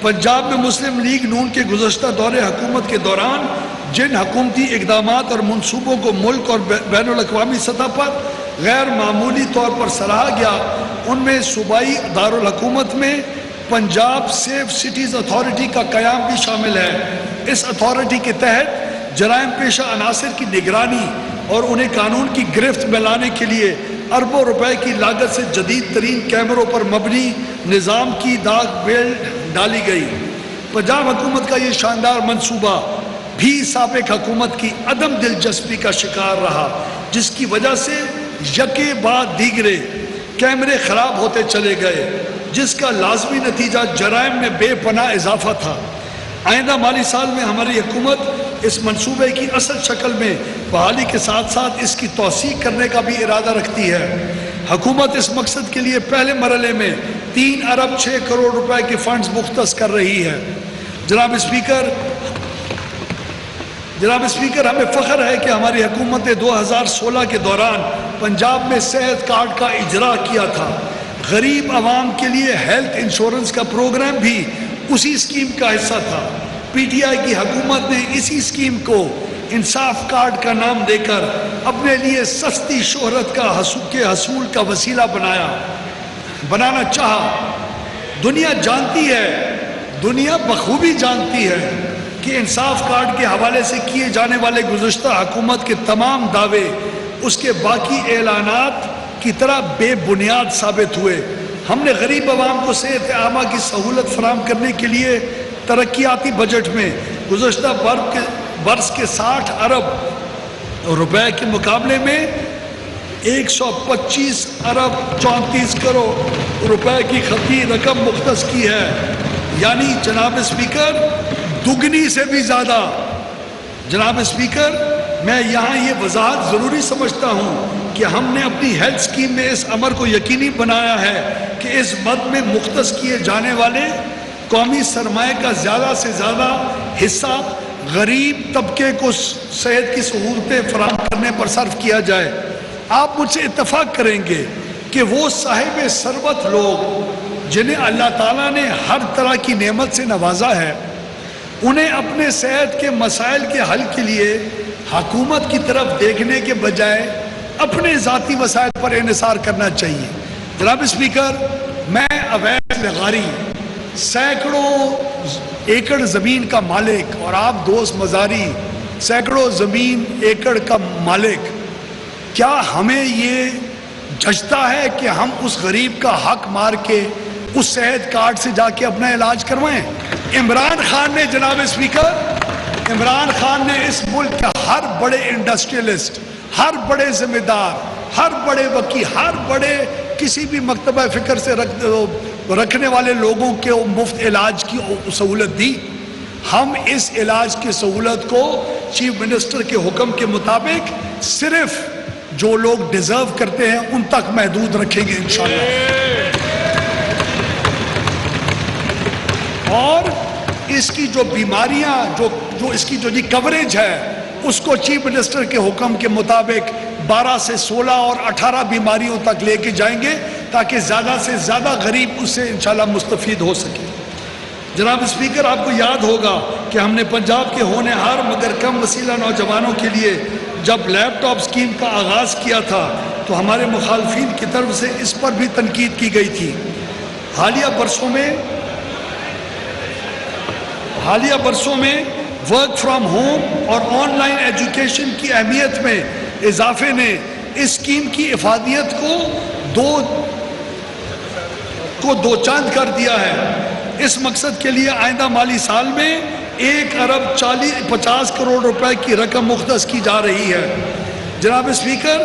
Speaker 4: پنجاب میں مسلم لیگ نون کے گزشتہ دور حکومت کے دوران جن حکومتی اقدامات اور منصوبوں کو ملک اور بین الاقوامی سطح پر غیر معمولی طور پر سراہا گیا، ان میں صوبائی دارالحکومت میں پنجاب سیف سٹیز اتھارٹی کا قیام بھی شامل ہے. اس اتھارٹی کے تحت جرائم پیشہ عناصر کی نگرانی اور انہیں قانون کی گرفت میں لانے کے لیے اربوں روپے کی لاگت سے جدید ترین کیمروں پر مبنی نظام کی داغ بیل ڈالی گئی. پنجاب حکومت کا یہ شاندار منصوبہ بھی سابق حکومت کی عدم دلچسپی کا شکار رہا، جس کی وجہ سے یکے بعد دیگرے کیمرے خراب ہوتے چلے گئے، جس کا لازمی نتیجہ جرائم میں بے پناہ اضافہ تھا. آئندہ مالی سال میں ہماری حکومت اس منصوبے کی اصل شکل میں بحالی کے ساتھ ساتھ اس کی توسیع کرنے کا بھی ارادہ رکھتی ہے. حکومت اس مقصد کے لیے پہلے مرحلے میں 3 ارب 6 کروڑ روپے کے فنڈز مختص کر رہی ہے. جناب اسپیکر، ہمیں فخر ہے کہ ہماری حکومت نے 2016 کے دوران پنجاب میں صحت کارڈ کا اجرا کیا تھا. غریب عوام کے لیے ہیلتھ انشورنس کا پروگرام بھی اسی اسکیم کا حصہ تھا. پی ٹی آئی کی حکومت نے اسی اسکیم کو انصاف کارڈ کا نام دے کر اپنے لیے سستی شہرت کے حصول کا وسیلہ بنانا چاہا. دنیا بخوبی جانتی ہے کہ انصاف کارڈ کے حوالے سے کیے جانے والے گزشتہ حکومت کے تمام دعوے اس کے باقی اعلانات کی طرح بے بنیاد ثابت ہوئے. ہم نے غریب عوام کو صحت عامہ کی سہولت فراہم کرنے کے لیے ترقیاتی بجٹ میں گزشتہ برس کے 60 ارب روپے کے مقابلے میں 125 ارب 34 کروڑ روپے کی خطی رقم مختص کی ہے، یعنی جناب اسپیکر دگنی سے بھی زیادہ. جناب اسپیکر، میں یہاں یہ وضاحت ضروری سمجھتا ہوں کہ ہم نے اپنی ہیلتھ اسکیم میں اس امر کو یقینی بنایا ہے کہ اس مد میں مختص کیے جانے والے قومی سرمایہ کا زیادہ سے زیادہ حصہ غریب طبقے کو صحت کی سہولتیں فراہم کرنے پر صرف کیا جائے. آپ مجھ سے اتفاق کریں گے کہ وہ صاحب ثروت لوگ جنہیں اللہ تعالیٰ نے ہر طرح کی نعمت سے نوازا ہے، انہیں اپنے صحت کے مسائل کے حل کے لیے حکومت کی طرف دیکھنے کے بجائے اپنے ذاتی وسائل پر انحصار کرنا چاہیے. جناب اسپیکر، میں اویس لغاری سینکڑوں ایکڑ زمین کا مالک اور آپ دوست مزاری سینکڑوں زمین ایکڑ کا مالک، کیا ہمیں یہ جچتا ہے کہ ہم اس غریب کا حق مار کے اس صحت کارڈ سے جا کے اپنا علاج کروائیں؟ عمران خان نے، جناب اسپیکر، عمران خان نے اس ملک کے ہر بڑے انڈسٹریلسٹ، ہر بڑے ذمہ دار، ہر بڑے وکیل، ہر بڑے کسی بھی مکتبہ فکر سے رکھنے والے لوگوں کے مفت علاج کی سہولت دی. ہم اس علاج کی سہولت کو چیف منسٹر کے حکم کے مطابق صرف جو لوگ ڈیزرو کرتے ہیں ان تک محدود رکھیں گے انشاءاللہ. اور اس کی جو بیماریاں جو اس کی جو کوریج ہے اس کو چیف منسٹر کے حکم کے مطابق 12 سے 16 اور 18 بیماریوں تک لے کے جائیں گے تاکہ زیادہ سے زیادہ غریب اس سے انشاءاللہ مستفید ہو سکے. جناب اسپیکر، آپ کو یاد ہوگا کہ ہم نے پنجاب کے ہونہار مگر کم وسیلہ نوجوانوں کے لیے جب لیپ ٹاپ اسکیم کا آغاز کیا تھا تو ہمارے مخالفین کی طرف سے اس پر بھی تنقید کی گئی تھی. حالیہ برسوں میں ورک فرام ہوم اور آن لائن ایجوکیشن کی اہمیت میں اضافے نے اس اسکیم کی افادیت کو دو چاند کر دیا ہے. اس مقصد کے لیے آئندہ مالی سال میں 1,50 کروڑ روپے کی رقم مختص کی جا رہی ہے. جناب اسپیکر،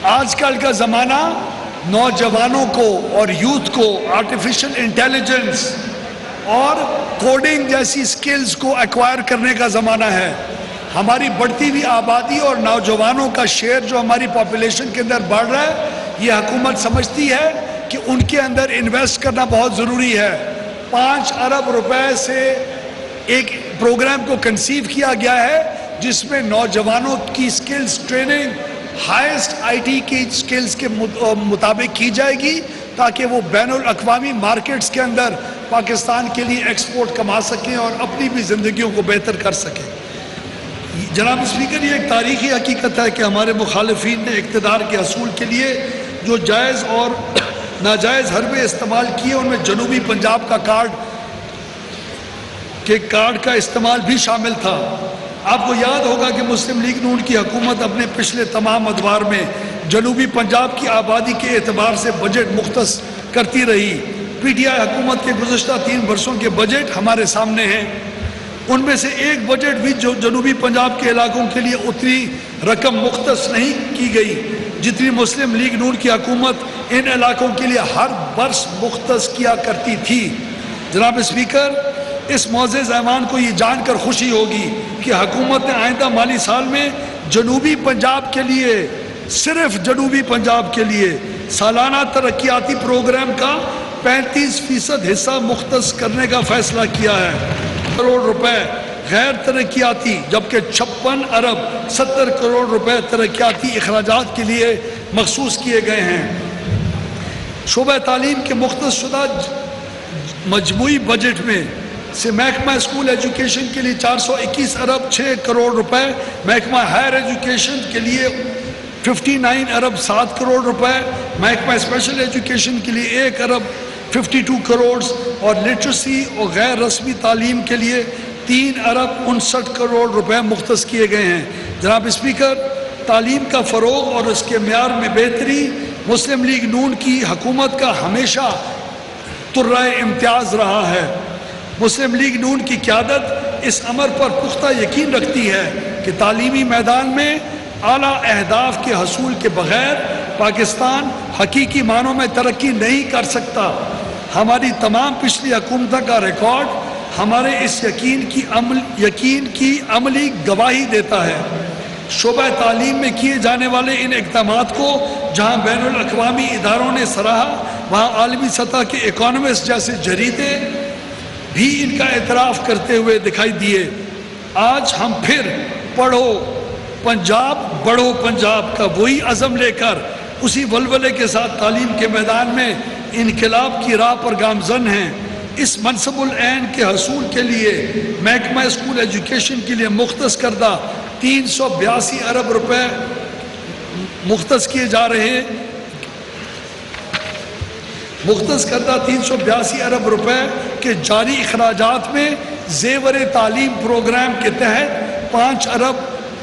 Speaker 4: آج کل کا زمانہ نوجوانوں کو اور یوتھ کو آرٹیفیشل انٹیلیجنس اور کوڈنگ جیسی سکلز کو ایکوائر کرنے کا زمانہ ہے. ہماری بڑھتی ہوئی آبادی اور نوجوانوں کا شیئر جو ہماری پاپولیشن کے اندر بڑھ رہا ہے، یہ حکومت سمجھتی ہے کہ ان کے اندر انویسٹ کرنا بہت ضروری ہے. 5 ارب روپے سے ایک پروگرام کو کنسیو کیا گیا ہے جس میں نوجوانوں کی skills training highest I T کی سکلز کے مطابق کی جائے گی تاکہ وہ بین الاقوامی مارکیٹس کے اندر پاکستان کے لیے ایکسپورٹ کما سکیں اور اپنی بھی زندگیوں کو بہتر کر سکیں. جناب اسپیکر، یہ ایک تاریخی حقیقت ہے کہ ہمارے مخالفین نے اقتدار کے حصول کے لیے جو جائز اور ناجائز حربے استعمال کیے ان میں جنوبی پنجاب کا کارڈ کا استعمال بھی شامل تھا. آپ کو یاد ہوگا کہ مسلم لیگ نون کی حکومت اپنے پچھلے تمام ادوار میں جنوبی پنجاب کی آبادی کے اعتبار سے بجٹ مختص کرتی رہی. پی ٹی آئی حکومت کے گزشتہ 3 برسوں کے بجٹ ہمارے سامنے ہیں. ان میں سے ایک بجٹ بھی جو جنوبی پنجاب کے علاقوں کے لیے اتنی رقم مختص نہیں کی گئی جتنی مسلم لیگ نون کی حکومت ان علاقوں کے لیے ہر برس مختص کیا کرتی تھی. جناب اسپیکر، اس معزز ایوان کو یہ جان کر خوشی ہوگی کہ حکومت نے آئندہ مالی سال میں جنوبی پنجاب کے لیے، صرف جنوبی پنجاب کے لیے سالانہ ترقیاتی پروگرام کا 35% حصہ مختص کرنے کا فیصلہ کیا ہے. کروڑ روپے غیر ترقیاتی جبکہ 56 ارب 70 کروڑ روپے ترقیاتی اخراجات کے لیے مخصوص کیے گئے ہیں. شعبہ تعلیم کے مختص شدہ مجموعی بجٹ میں سے محکمہ اسکول ایجوکیشن کے لیے 421 ارب 6 کروڑ روپے، محکمہ ہائر ایجوکیشن کے لیے 59 ارب 7 کروڑ روپے، محکمہ اسپیشل ایجوکیشن کے لیے 1 ارب 52 کروڑ اور لٹریسی اور غیر رسمی تعلیم کے لیے 3 ارب 59 کروڑ روپے مختص کیے گئے ہیں. جناب اسپیکر، تعلیم کا فروغ اور اس کے معیار میں بہتری مسلم لیگ نون کی حکومت کا ہمیشہ ترائے امتیاز رہا ہے. مسلم لیگ نون کی قیادت اس امر پر پختہ یقین رکھتی ہے کہ تعلیمی میدان میں اعلیٰ اہداف کے حصول کے بغیر پاکستان حقیقی معنوں میں ترقی نہیں کر سکتا. ہماری تمام پچھلی حکومتوں کا ریکارڈ ہمارے اس یقین کی عملی گواہی دیتا ہے. شعبہ تعلیم میں کیے جانے والے ان اقدامات کو جہاں بین الاقوامی اداروں نے سراہا، وہاں عالمی سطح کے اکانومسٹ جیسے جریدے بھی ان کا اعتراف کرتے ہوئے دکھائی دیے. آج ہم پھر پڑھو پنجاب بڑھو پنجاب کا وہی عزم لے کر اسی ولولے کے ساتھ تعلیم کے میدان میں انقلاب کی راہ پر گامزن ہیں. اس منصب العین کے حصول کے لیے محکمہ اسکول ایجوکیشن کے لیے مختص کردہ 382 ارب روپے مختص کیے جا رہے ہیں. مختص کردہ 382 ارب روپے کے جاری اخراجات میں زیور تعلیم پروگرام کے تحت 5 ارب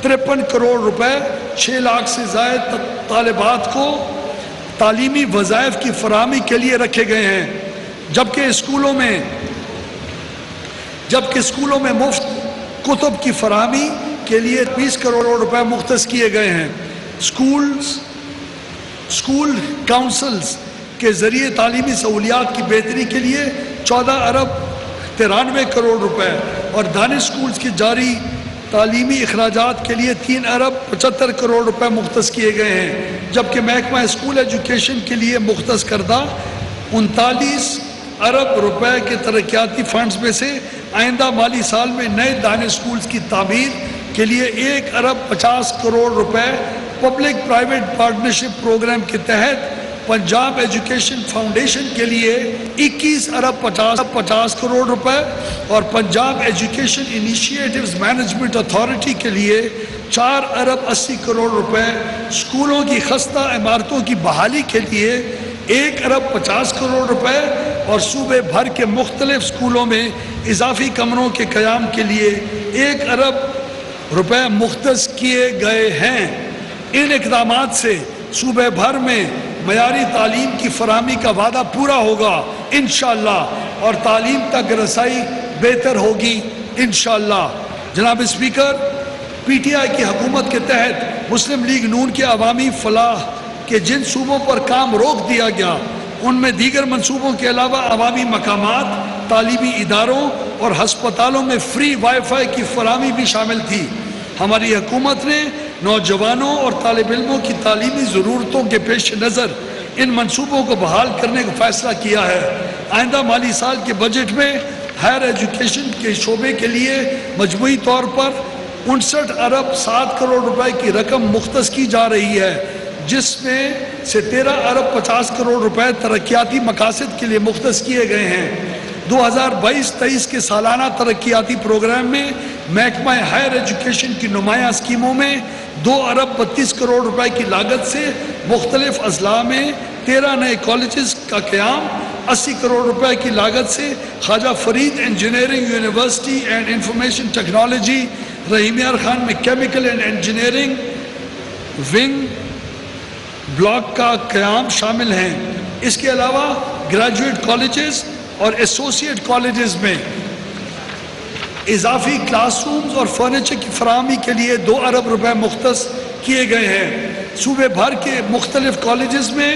Speaker 4: 53 کروڑ روپے 6 لاکھ سے زائد طالبات کو تعلیمی وظائف کی فراہمی کے لیے رکھے گئے ہیں، جبکہ اسکولوں میں جبکہ اسکولوں میں مفت کتب کی فراہمی کے لیے 20 کروڑ روپے مختص کیے گئے ہیں۔ اسکول کاؤنسلز کے ذریعے تعلیمی سہولیات کی بہتری کے لیے 14 ارب 93 کروڑ روپے اور دانش اسکولز کی جاری تعلیمی اخراجات کے لیے 3 ارب 75 کروڑ روپے مختص کیے گئے ہیں، جبکہ محکمہ اسکول ایجوکیشن کے لیے مختص کردہ 39 ارب روپے کے ترقیاتی فنڈز میں سے آئندہ مالی سال میں نئے دانش اسکولز کی تعمیر کے لیے 1 ارب 50 کروڑ روپے پبلک پرائیویٹ پارٹنرشپ پروگرام کے تحت پنجاب ایجوکیشن فاؤنڈیشن کے لیے 21 ارب 50 کروڑ روپے اور Punjab education initiatives management authority کے لیے 4 ارب 80 کروڑ روپے، اسکولوں کی خستہ عمارتوں کی بحالی کے لیے 1 ارب 50 کروڑ روپے اور صوبے بھر کے مختلف اسکولوں میں اضافی کمروں کے قیام کے لیے 1 ارب روپے مختص کیے گئے ہیں۔ ان اقدامات سے صوبے بھر میں معیاری تعلیم کی فراہمی کا وعدہ پورا ہوگا انشاءاللہ اور تعلیم تک رسائی بہتر ہوگی انشاءاللہ۔ جناب اسپیکر، پی ٹی آئی کی حکومت کے تحت مسلم لیگ نون کے عوامی فلاح کے جن صوبوں پر کام روک دیا گیا ان میں دیگر منصوبوں کے علاوہ عوامی مقامات، تعلیمی اداروں اور ہسپتالوں میں فری وائی فائی کی فراہمی بھی شامل تھی۔ ہماری حکومت نے نوجوانوں اور طالب علموں کی تعلیمی ضرورتوں کے پیش نظر ان منصوبوں کو بحال کرنے کا فیصلہ کیا ہے۔ آئندہ مالی سال کے بجٹ میں ہائر ایجوکیشن کے شعبے کے لیے مجموعی طور پر 59 ارب 7 کروڑ روپے کی رقم مختص کی جا رہی ہے، جس میں سے 13 ارب 50 کروڑ روپے ترقیاتی مقاصد کے لیے مختص کیے گئے ہیں۔ 2022-23 کے سالانہ ترقیاتی پروگرام میں محکمہ ہائر ایجوکیشن کی نمایاں اسکیموں میں 2 ارب 32 کروڑ روپے کی لاگت سے مختلف اضلاع میں 13 نئے کالجز کا قیام، 80 کروڑ روپے کی لاگت سے Khwaja Farid engineering university and information technology Rahim Yar Khan میں chemical and engineering wing block کا قیام شامل ہیں۔ اس کے علاوہ گریجویٹ کالجز اور ایسوسیٹ کالجز میں اضافی کلاس رومز اور فرنیچر کی فراہمی کے لیے 2 ارب روپے مختص کیے گئے ہیں۔ صوبے بھر کے مختلف کالجز میں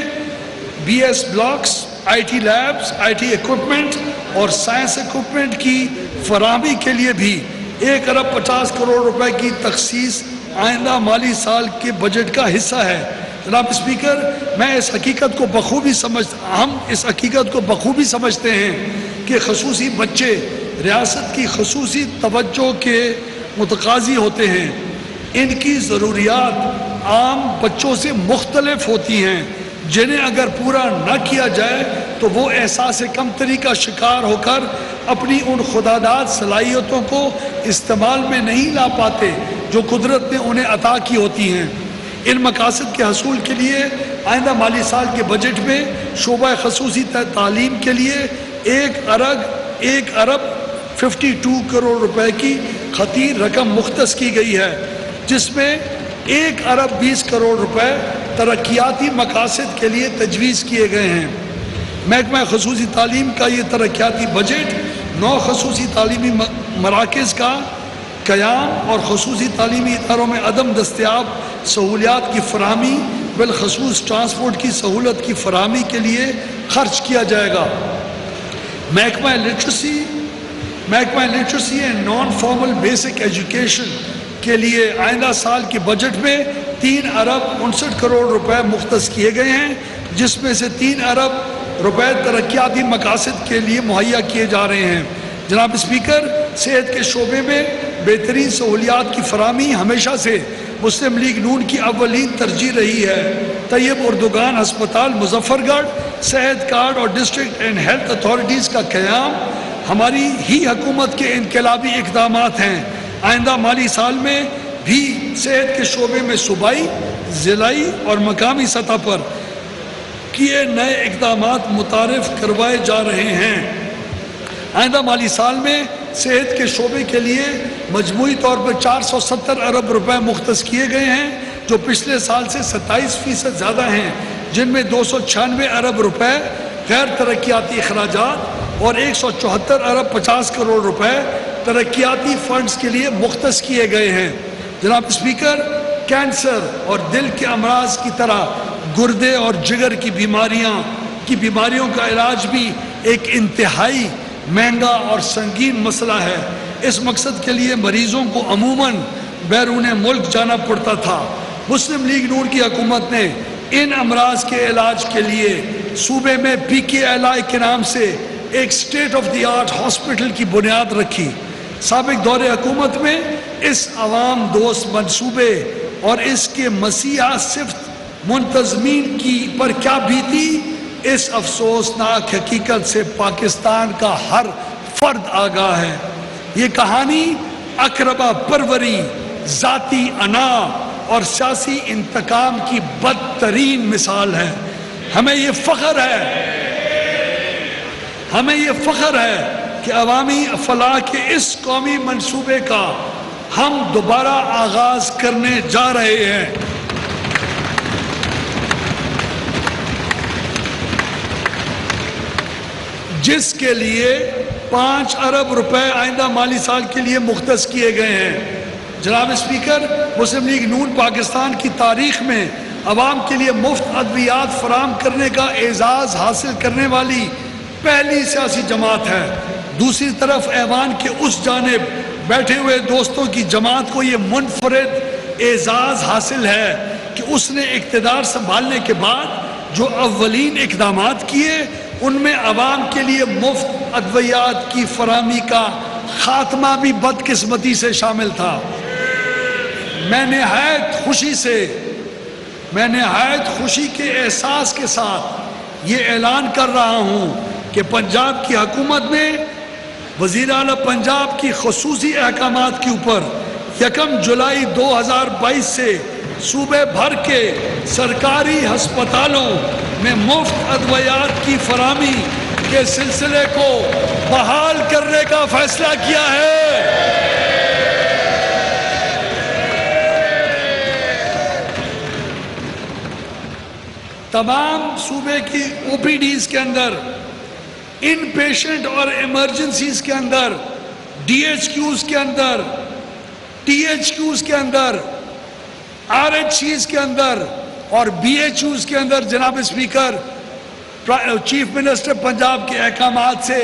Speaker 4: B S blocks, I T labs, I T equipment اور سائنس ایکوپمنٹ کی فراہمی کے لیے بھی 1 ارب 50 کروڑ روپے کی تخصیص آئندہ مالی سال کے بجٹ کا حصہ ہے۔ جناب اسپیکر، ہم اس حقیقت کو بخوبی سمجھتے ہیں کہ خصوصی بچے ریاست کی خصوصی توجہ کے متقاضی ہوتے ہیں۔ ان کی ضروریات عام بچوں سے مختلف ہوتی ہیں، جنہیں اگر پورا نہ کیا جائے تو وہ احساس کمتری کا شکار ہو کر اپنی ان خداداد صلاحیتوں کو استعمال میں نہیں لا پاتے جو قدرت نے انہیں عطا کی ہوتی ہیں۔ ان مقاصد کے حصول کے لیے آئندہ مالی سال کے بجٹ میں شعبہ خصوصی تعلیم کے لیے 1 ارب 52 کروڑ روپے کی خطیر رقم مختص کی گئی ہے، جس میں 1 ارب 20 کروڑ روپے ترقیاتی مقاصد کے لیے تجویز کیے گئے ہیں۔ محکمہ خصوصی تعلیم کا یہ ترقیاتی بجٹ 9 خصوصی تعلیمی مراکز کا قیام اور خصوصی تعلیمی اداروں میں عدم دستیاب سہولیات کی فراہمی بالخصوص ٹرانسپورٹ کی سہولت کی فراہمی کے لیے خرچ کیا جائے گا۔ محکمہ literacy and non formal basic education کے لیے آئندہ سال کے بجٹ میں 3 ارب 59 کروڑ روپے مختص کیے گئے ہیں، جس میں سے 3 ارب روپے ترقیاتی مقاصد کے لیے مہیا کیے جا رہے ہیں۔ جناب اسپیکر، صحت کے شعبے میں بہترین سہولیات کی فراہمی ہمیشہ سے مسلم لیگ نون کی اولین ترجیح رہی ہے۔ طیب اردگان ہسپتال مظفر گڑھ، صحت کارڈ اور ڈسٹرکٹ اینڈ ہیلتھ اتھارٹیز کا قیام ہماری ہی حکومت کے انقلابی اقدامات ہیں۔ آئندہ مالی سال میں بھی صحت کے شعبے میں صوبائی، ضلعی اور مقامی سطح پر کیے نئے اقدامات متعارف کروائے جا رہے ہیں۔ آئندہ مالی سال میں صحت کے شعبے کے لیے مجموعی طور پر 470 ارب روپے مختص کیے گئے ہیں، جو پچھلے سال سے 27% زیادہ ہیں، جن میں 296 ارب روپے غیر ترقیاتی اخراجات، اور 174 ارب 50 کروڑ روپے ترقیاتی فنڈز کے لیے مختص کیے گئے ہیں۔ جناب اسپیکر، کینسر اور دل کے امراض کی طرح گردے اور جگر کی بیماریوں کا علاج بھی ایک انتہائی مہنگا اور سنگین مسئلہ ہے۔ اس مقصد کے لیے مریضوں کو عموماً بیرون ملک جانا پڑتا تھا۔ مسلم لیگ نون کی حکومت نے ان امراض کے علاج کے لیے صوبے میں PKLI کے نام سے ایک state of the art hospital کی بنیاد رکھی۔ سابق دور حکومت میں اس عوام دوست منصوبے اور اس کے مسیحا صفت منتظمین پر کیا بیتی، اس افسوسناک حقیقت سے پاکستان کا ہر فرد آگاہ ہے۔ یہ کہانی اقربا پروری، ذاتی انا اور سیاسی انتقام کی بدترین مثال ہے۔ ہمیں یہ فخر ہے کہ عوامی فلاح کے اس قومی منصوبے کا ہم دوبارہ آغاز کرنے جا رہے ہیں۔ جس کے لیے 5 ارب روپے آئندہ مالی سال کے لیے مختص کیے گئے ہیں۔ جناب اسپیکر، مسلم لیگ نون پاکستان کی تاریخ میں عوام کے لیے مفت ادویات فراہم کرنے کا اعزاز حاصل کرنے والی پہلی سیاسی جماعت ہے۔ دوسری طرف ایوان کے اس جانب بیٹھے ہوئے دوستوں کی جماعت کو یہ منفرد اعزاز حاصل ہے کہ اس نے اقتدار سنبھالنے کے بعد جو اولین اقدامات کیے ان میں عوام کے لیے مفت ادویات کی فراہمی کا خاتمہ بھی بدقسمتی سے شامل تھا۔ میں نہایت خوشی کے احساس کے ساتھ یہ اعلان کر رہا ہوں کہ پنجاب کی حکومت نے وزیر اعلیٰ پنجاب کی خصوصی احکامات کے اوپر 1 جولائی 2022 سے صوبے بھر کے سرکاری ہسپتالوں میں مفت ادویات کی فراہمی کے سلسلے کو بحال کرنے کا فیصلہ کیا ہے۔ تمام صوبے کی OPDs کے اندر، ان پیشنٹ اور ایمرجنسیز کے اندر، DHQs کے اندر، THQs کے اندر، RHCs کے اندر اور BHUs کے اندر جناب اسپیکر، چیف منسٹر پنجاب کے احکامات سے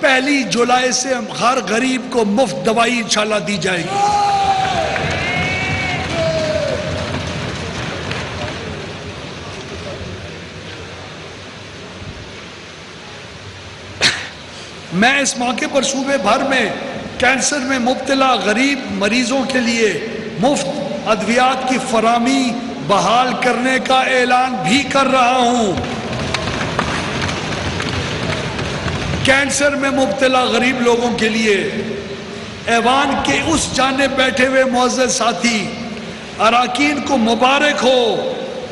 Speaker 4: 1 جولائی سے ہر غریب کو مفت دوائی انشاءاللہ دی جائے گی۔ میں اس موقع پر صوبے بھر میں کینسر میں مبتلا غریب مریضوں کے لیے مفت ادویات کی فراہمی بحال کرنے کا اعلان بھی کر رہا ہوں۔ کینسر میں مبتلا غریب لوگوں کے لیے ایوان کے اس جانب بیٹھے ہوئے معزز ساتھی اراکین کو مبارک ہو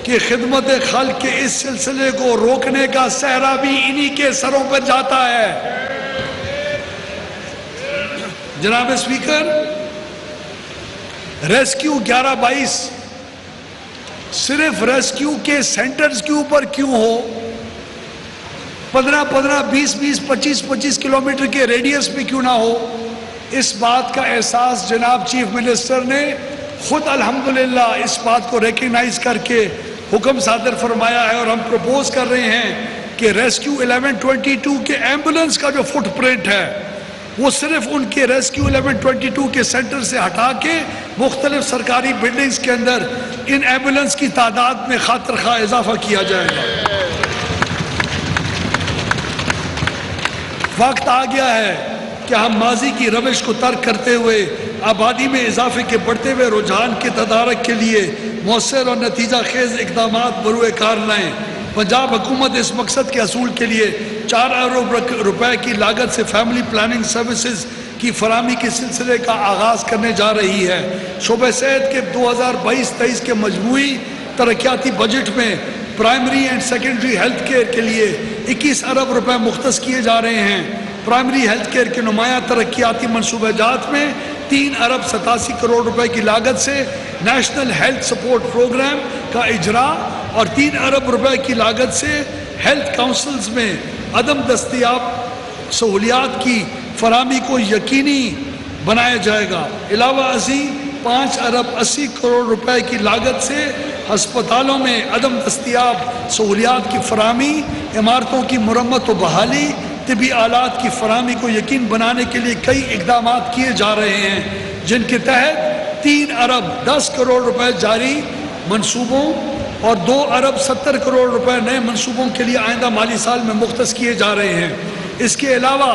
Speaker 4: کہ خدمت خلق کے اس سلسلے کو روکنے کا صحرا بھی انہی کے سروں پر جاتا ہے۔ جناب اسپیکر، ریسکیو 11-22 صرف ریسکیو کے سینٹرز کے اوپر کیوں ہو، 15-15, 20-20, 25-25 کلومیٹر کے ریڈیس میں کیوں نہ ہو، اس بات کا احساس جناب چیف منسٹر نے خود الحمدللہ اس بات کو ریکگنائز کر کے حکم صادر فرمایا ہے، اور ہم پروپوز کر رہے ہیں کہ ریسکیو 1122 کے ایمبولنس کا جو فٹ پرنٹ ہے وہ صرف ان کے ریسکیو 1122 کے سینٹر سے ہٹا کے مختلف سرکاری بلڈنگز کے اندر ان ایمبولنس کی تعداد میں خاطر خواہ اضافہ کیا جائے گا۔ وقت آ گیا ہے کہ ہم ماضی کی روش کو ترک کرتے ہوئے آبادی میں اضافے کے بڑھتے ہوئے رجحان کے تدارک کے لیے مؤثر اور نتیجہ خیز اقدامات بروئے کار لائیں۔ پنجاب حکومت اس مقصد کے حصول کے لیے 4 ارب روپے کی لاگت سے فیملی پلاننگ سروسز کی فراہمی کے سلسلے کا آغاز کرنے جا رہی ہے۔ شعبہ صحت کے 2022-23 کے مجموعی ترقیاتی بجٹ میں primary and secondary health care کے لیے 21 ارب روپے مختص کیے جا رہے ہیں۔ پرائمری ہیلتھ کیئر کے نمایاں ترقیاتی منصوبہ جات میں 3 ارب 87 کروڑ روپے کی لاگت سے نیشنل ہیلتھ سپورٹ پروگرام کا اجرا اور 3 ارب روپے کی لاگت سے ہیلتھ کاؤنسلز میں عدم دستیاب سہولیات کی فراہمی کو یقینی بنایا جائے گا۔ علاوہ ازیں 5 ارب 80 کروڑ روپے کی لاگت سے ہسپتالوں میں عدم دستیاب سہولیات کی فراہمی، عمارتوں کی مرمت و بحالی، طبی آلات کی فراہمی کو یقین بنانے کے لیے کئی اقدامات کیے جا رہے ہیں، جن کے تحت 3 ارب 10 کروڑ روپے جاری منصوبوں اور 2 ارب 70 کروڑ روپے نئے منصوبوں کے لیے آئندہ مالی سال میں مختص کیے جا رہے ہیں۔ اس کے علاوہ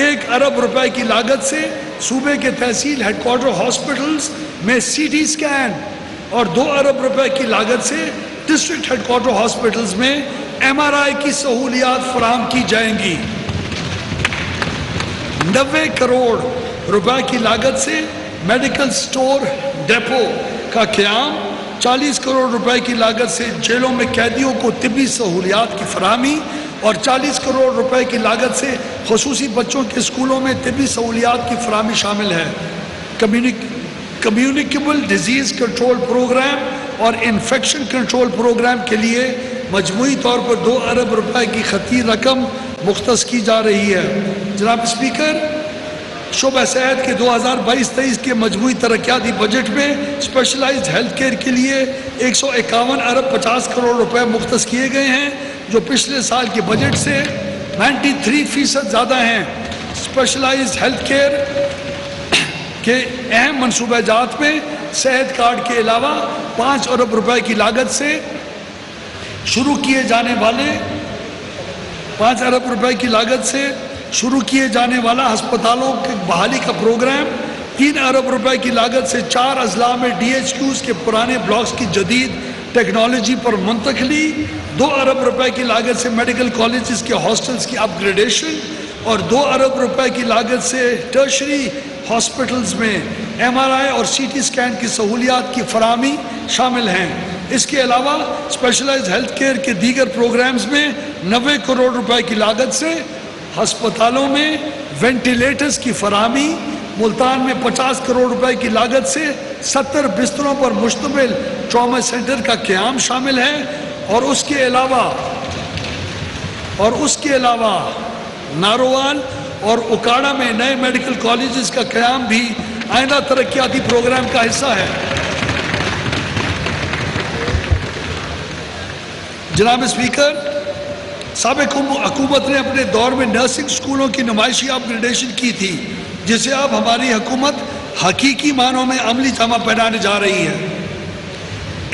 Speaker 4: 1 ارب روپے کی لاگت سے صوبے کے تحصیل ہیڈ کوارٹر ہاسپٹلز میں سی ٹی اسکین اور 2 ارب روپے کی لاگت سے ڈسٹرکٹ ہیڈ کوارٹر ہاسپٹلز میں ایم آر آئی کی سہولیات فراہم کی جائیں گی۔ 90 کروڑ روپے کی لاگت سے میڈیکل سٹور ڈیپو کا قیام، 40 کروڑ روپے کی لاگت سے جیلوں میں قیدیوں کو طبی سہولیات کی فراہمی اور 40 کروڑ روپے کی لاگت سے خصوصی بچوں کے اسکولوں میں طبی سہولیات کی فراہمی شامل ہے۔ کمیونیکیبل ڈیزیز کنٹرول پروگرام اور انفیکشن کنٹرول پروگرام کے لیے مجموعی طور پر 2 ارب روپے کی خطی رقم مختص کی جا رہی ہے۔ جناب اسپیکر، شعبہ صحت کے 2022-23 کے مجموعی ترقیاتی بجٹ میں اسپیشلائزڈ ہیلتھ کیئر کے لیے 151 ارب 50 کروڑ روپے مختص کیے گئے ہیں، جو پچھلے سال کے بجٹ سے 93% زیادہ ہیں۔ اسپیشلائزڈ ہیلتھ کیئر کے اہم منصوبہ جات میں صحت کارڈ کے علاوہ 5 ارب روپے کی لاگت سے شروع کیے جانے والے 5 ارب روپے کی لاگت سے شروع کیے جانے والا ہسپتالوں کی بحالی کا پروگرام، 3 ارب روپے کی لاگت سے 4 اضلاع میں ڈی ایچ کیوز کے پرانے بلاکس کی جدید ٹیکنالوجی پر منتقلی، 2 ارب روپے کی لاگت سے میڈیکل کالجز کے ہاسٹلز کی اپ گریڈیشن اور 2 ارب روپے کی لاگت سے ٹرشری ہاسپٹلز میں ایم آر آئی اور سی ٹی اسکین کی سہولیات کی فراہمی شامل ہیں۔ اس کے علاوہ اسپیشلائزڈ ہیلتھ کیئر کے دیگر پروگرامز میں 90 کروڑ روپے کی لاگت سے ہسپتالوں میں وینٹیلیٹرز کی فراہمی، ملتان میں 50 کروڑ روپے کی لاگت سے 70 بستروں پر مشتمل ٹراما سینٹر کا قیام شامل ہے، اور اس کے علاوہ ناروال اور اکاڑا میں نئے میڈیکل کالجز کا قیام بھی آئندہ ترقیاتی پروگرام کا حصہ ہے۔ جناب اسپیکر، سابق حکومت نے اپنے دور میں نرسنگ سکولوں کی نمائشی اپ گریڈیشن کی تھی، جسے اب ہماری حکومت حقیقی معنوں میں عملی جامہ پہنانے جا رہی ہے۔